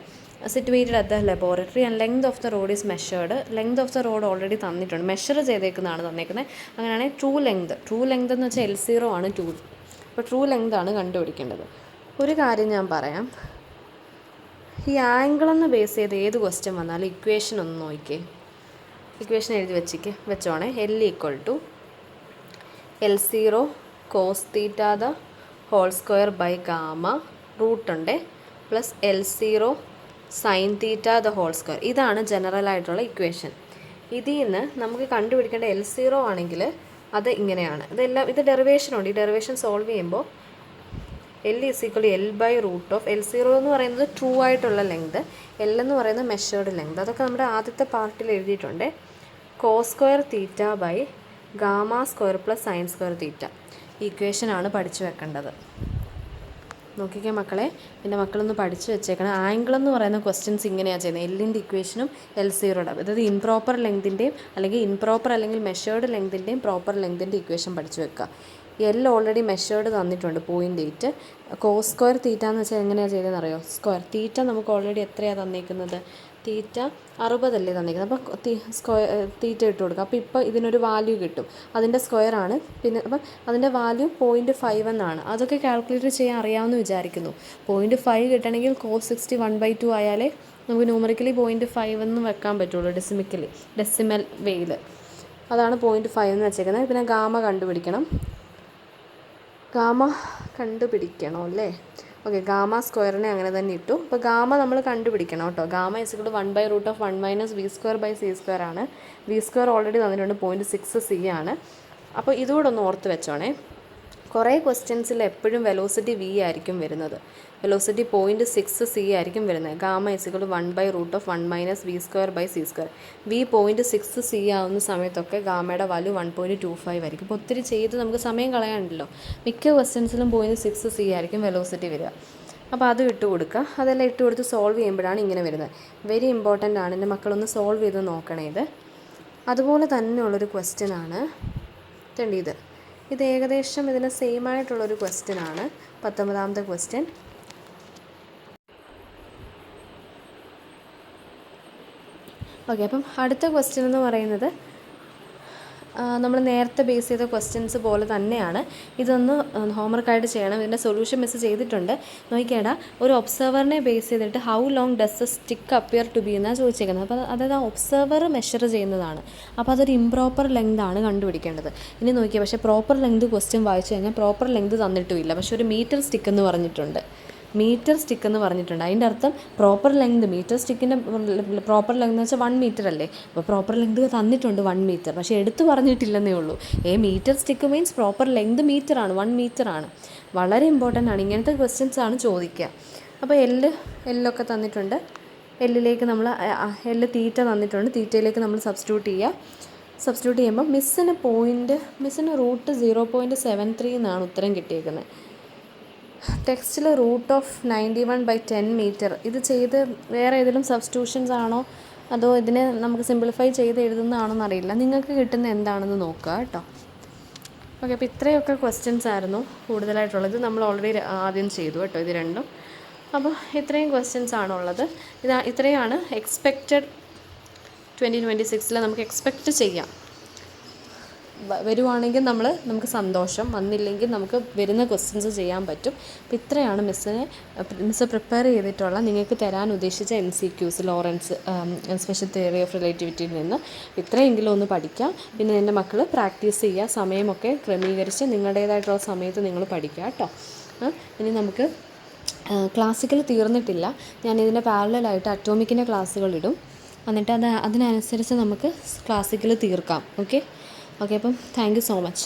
situated at the laboratory and length of the rod is measured. Length of the rod already തന്നിട്ടുണ്ട്, മെഷർ ചെയ്തേക്കുന്നതാണ് തന്നേക്കുന്നത്. അങ്ങനെയാണെങ്കിൽ ട്രൂ ലെങ്ത് എന്ന് വെച്ചാൽ L0 ആണ് ടൂൾ. അപ്പോൾ ട്രൂ ലെങ്ത് ആണ് കണ്ടുപിടിക്കേണ്ടത്. ഒരു കാര്യം ഞാൻ പറയാം, ഈ ആംഗിളെന്ന് ബേസ് ചെയ്ത് ഏത് ക്വസ്റ്റ്യൻ വന്നാലും ഇക്വേഷൻ ഒന്ന് നോക്കിക്കേ. ഇക്വേഷൻ എഴുതി വെച്ചോണേ. L = L0 cos theta the whole square by gamma റൂട്ടുണ്ട് plus L0 sin theta the whole square. ഇതാണ് ജനറൽ ആയിട്ടുള്ള ഇക്വേഷൻ. ഇതിൽ നിന്ന് നമുക്ക് കണ്ടുപിടിക്കേണ്ട L0 ആണെങ്കിൽ അത് ഇങ്ങനെയാണ്. ഇത് ഡെറിവേഷനുണ്ട്. ഈ ഡെറിവേഷൻ സോൾവ് ചെയ്യുമ്പോൾ L = L/√. L0 എന്ന് പറയുന്നത് ട്രൂ ആയിട്ടുള്ള ലെങ്ത്, L എന്ന് പറയുന്നത് മെഷേർഡ് ലെങ്ത്. അതൊക്കെ നമ്മുടെ ആദ്യത്തെ പാർട്ടിൽ എഴുതിയിട്ടുണ്ട്. cos² θ by γ² plus sin² θ. ഈ ഇക്വേഷനാണ് പഠിച്ചു വെക്കേണ്ടത്. നോക്കിക്കേ മക്കളെ, പിന്നെ മക്കളൊന്ന് പഠിച്ചു വെച്ചേക്കണം. ആംഗിൾ എന്ന് പറയുന്ന ക്വസ്റ്റ്യൻസ് ഇങ്ങനെയാണ് ചെയ്യുന്നത്. എല്ലിൻ്റെ ഇക്വേഷനും L0യുടെ, അതായത് ഇംപ്രോപ്പർ ലെങ്തിൻ്റെയും അല്ലെങ്കിൽ മെഷേർഡ് ലെങ്തിൻ്റെയും പ്രോപ്പർ ലെങ്തിൻ്റെ ഇക്വേഷൻ പഠിച്ചു വെക്കുക. L ഓൾറെഡി മെഷേർഡ് തന്നിട്ടുണ്ട് 0.8. cos² θ എന്ന് വെച്ചാൽ എങ്ങനെയാണ് ചെയ്തതെന്ന് അറിയോ? സ്ക്വയർ തീറ്റ നമുക്ക് ഓൾറെഡി എത്രയാണ് തന്നിരിക്കുന്നത്? തീറ്റ 60 അല്ലേ തന്നിരിക്കുന്നത്. അപ്പോൾ തീറ്റ ഇട്ട് കൊടുക്കുക. അപ്പോൾ ഇപ്പോൾ ഇതിനൊരു വാല്യൂ കിട്ടും, അതിൻ്റെ സ്ക്വയറാണ്. പിന്നെ അപ്പം അതിൻ്റെ വാല്യൂ 0.5 എന്നാണ്. അതൊക്കെ കാൽക്കുലേറ്റ് ചെയ്യാൻ അറിയാമെന്ന് വിചാരിക്കുന്നു. 0.5 കിട്ടണമെങ്കിൽ cos 60 1/2 ആയാലേ നമുക്ക് ന്യൂമറിക്കലി 0.5 എന്ന് വെക്കാൻ പറ്റുള്ളൂ. ഡെസിമൽ വേയിൽ അതാണ് 0.5 എന്ന് വെച്ചേക്കുന്നത്. പിന്നെ കണ്ടുപിടിക്കണം അല്ലേ? ഓക്കെ, γ² അങ്ങനെ തന്നെ ഇട്ടു. അപ്പോൾ ഗാമ നമ്മൾ കണ്ടുപിടിക്കണം കേട്ടോ. γ = 1/√(1 - v²/c² ആണ്. v² ഓൾറെഡി തന്നിട്ടുണ്ട് 0.6 c ആണ്. അപ്പോൾ ഇതുകൂടെ ഒന്ന് ഓർത്ത് വെച്ചോണേ. കുറേ ക്വസ്റ്റ്യൻസിൽ എപ്പോഴും വെലോസിറ്റി v ആയിരിക്കും വരുന്നത്. വെലോസിറ്റി 0.6 c ആയിരിക്കും വരുന്നത്. γ = 1/√(1 - v²/c². v 0.6 c ആവുന്ന സമയത്തൊക്കെ ഗാമയുടെ വാല്യൂ 1.25 ആയിരിക്കും. ഇപ്പോൾ ഒത്തിരി ചെയ്ത് നമുക്ക് സമയം കളയാനുണ്ടല്ലോ. മിക്ക ക്വസ്റ്റ്യൻസിലും 0.6 c ആയിരിക്കും വെലോസിറ്റി വരിക. അപ്പോൾ അത് ഇട്ട് കൊടുക്കുക. അതെല്ലാം ഇട്ട് കൊടുത്ത് സോൾവ് ചെയ്യുമ്പോഴാണ് ഇങ്ങനെ വരുന്നത്. വെരി ഇമ്പോർട്ടൻ്റ് ആണ്. എൻ്റെ മക്കളൊന്ന് സോൾവ് ചെയ്ത് നോക്കണേ ഇത്. അതുപോലെ തന്നെയുള്ളൊരു ക്വസ്റ്റ്യനാണ് ഇത് ഏകദേശം ഇതിന് സെയിം ആയിട്ടുള്ളൊരു ക്വസ്റ്റ്യനാണ് 19ാമത്തെ ക്വസ്റ്റ്യൻ. ഓക്കെ, അപ്പം അടുത്ത ക്വസ്റ്റ്യൻ എന്ന് പറയുന്നത് നമ്മൾ നേരത്തെ ബേസ് ചെയ്ത ക്വസ്റ്റ്യൻസ് പോലെ തന്നെയാണ്. ഇതൊന്ന് ഹോംവർക്കായിട്ട് ചെയ്യണം. ഇതിൻ്റെ സൊല്യൂഷൻ മിസ് ചെയ്തിട്ടുണ്ട്. നോക്കിക്കേടാ, ഒരു ഒബ്സർവറിനെ ബേസ് ചെയ്തിട്ട് how long does a stick appear to be എന്നാണ് ചോദിച്ചേക്കുന്നത്. അപ്പോൾ അതായത് ആ ഒബ്സർവർ മെഷർ ചെയ്യുന്നതാണ്. അപ്പോൾ അതൊരു ഇംപ്രോപ്പർ ലെങ്ത് ആണ് കണ്ടുപിടിക്കേണ്ടത്. ഇനി നോക്കിയാൽ പക്ഷേ പ്രോപ്പർ ലെങ്ത് ക്വസ്റ്റ്യൻ വായിച്ചു കഴിഞ്ഞാൽ പ്രോപ്പർ ലെങ്ത് തന്നിട്ടുമില്ല, പക്ഷേ ഒരു മീറ്റർ സ്റ്റിക്ക് എന്ന് പറഞ്ഞിട്ടുണ്ട്. മീറ്റർ സ്റ്റിക്ക് എന്ന് പറഞ്ഞിട്ടുണ്ട്. അതിൻ്റെ അർത്ഥം പ്രോപ്പർ ലെങ്ത്, മീറ്റർ സ്റ്റിക്കിൻ്റെ പ്രോപ്പർ ലെങ്ത് എന്ന് വെച്ചാൽ 1 മീറ്റർ അല്ലേ. അപ്പോൾ പ്രോപ്പർ ലെങ്ത് തന്നിട്ടുണ്ട് 1 മീറ്റർ, പക്ഷേ എടുത്ത് പറഞ്ഞിട്ടില്ലെന്നേ ഉള്ളൂ. Metre stick means proper length മീറ്ററാണ്, 1 മീറ്ററാണ്. വളരെ ഇമ്പോർട്ടൻ്റ് ആണ്, ഇങ്ങനത്തെ ക്വസ്റ്റ്യൻസ് ആണ് ചോദിക്കുക. അപ്പോൾ എല്ലൊക്കെ തന്നിട്ടുണ്ട്. എല്ലിലേക്ക് നമ്മൾ തീറ്റ തന്നിട്ടുണ്ട്, തീറ്റയിലേക്ക് നമ്മൾ സബ്സ്റ്റിറ്റ്യൂട്ട് ചെയ്യുമ്പോൾ മിസ്സിന് റൂട്ട് 0.73 എന്നാണ് ഉത്തരം കിട്ടിയേക്കുന്നത്. ടെക്സ്റ്റിൽ √91/10 മീറ്റർ. ഇത് ചെയ്ത് വേറെ ഏതെങ്കിലും സബ്സ്റ്റിറ്റ്യൂഷൻസ് ആണോ അതോ ഇതിനെ നമുക്ക് സിംപ്ലിഫൈ ചെയ്ത് എഴുതുന്നതാണോ എന്നറിയില്ല. നിങ്ങൾക്ക് കിട്ടുന്ന എന്താണെന്ന് നോക്കുക കേട്ടോ. ഓക്കെ, അപ്പോൾ ഇത്രയൊക്കെ ക്വസ്റ്റ്യൻസ് ആയിരുന്നു കൂടുതലായിട്ടുള്ളത്. നമ്മൾ ഓൾറെഡി ആദ്യം ചെയ്തു കേട്ടോ ഇത് രണ്ടും. അപ്പോൾ ഇത്രയും ക്വസ്റ്റ്യൻസ് ആണുള്ളത്. ഇത്രയാണ് എക്സ്പെക്റ്റഡ് 2026 നമുക്ക് എക്സ്പെക്റ്റ് ചെയ്യാം. വരുവാണെങ്കിൽ നമുക്ക് സന്തോഷം, വന്നില്ലെങ്കിൽ നമുക്ക് വരുന്ന ക്വസ്റ്റ്യൻസ് ചെയ്യാൻ പറ്റും. അപ്പോൾ ഇത്രയാണ് മിസ്സ് പ്രിപ്പയർ ചെയ്തിട്ടുള്ള നിങ്ങൾക്ക് തരാൻ ഉദ്ദേശിച്ച MCQs Lorentz special theory of റിലേറ്റിവിറ്റിയിൽ നിന്ന്. ഇത്രയെങ്കിലും ഒന്ന് പഠിക്കാം. പിന്നെ എൻ്റെ മക്കൾ പ്രാക്ടീസ് ചെയ്യുക, സമയമൊക്കെ ക്രമീകരിച്ച് നിങ്ങളുടേതായിട്ടുള്ള സമയത്ത് നിങ്ങൾ പഠിക്കുക കേട്ടോ. ഇനി നമുക്ക് ക്ലാസിക്കൽ തീർന്നിട്ടില്ല. ഞാനിതിൻ്റെ പാരലലായിട്ട് അറ്റോമിക്കിൻ്റെ ക്ലാസ്സുകളിടും. എന്നിട്ട് അതിനനുസരിച്ച് നമുക്ക് ക്ലാസിക്കൽ തീർക്കാം. ഓക്കെ, അപ്പം താങ്ക് യു സോ മച്ച്.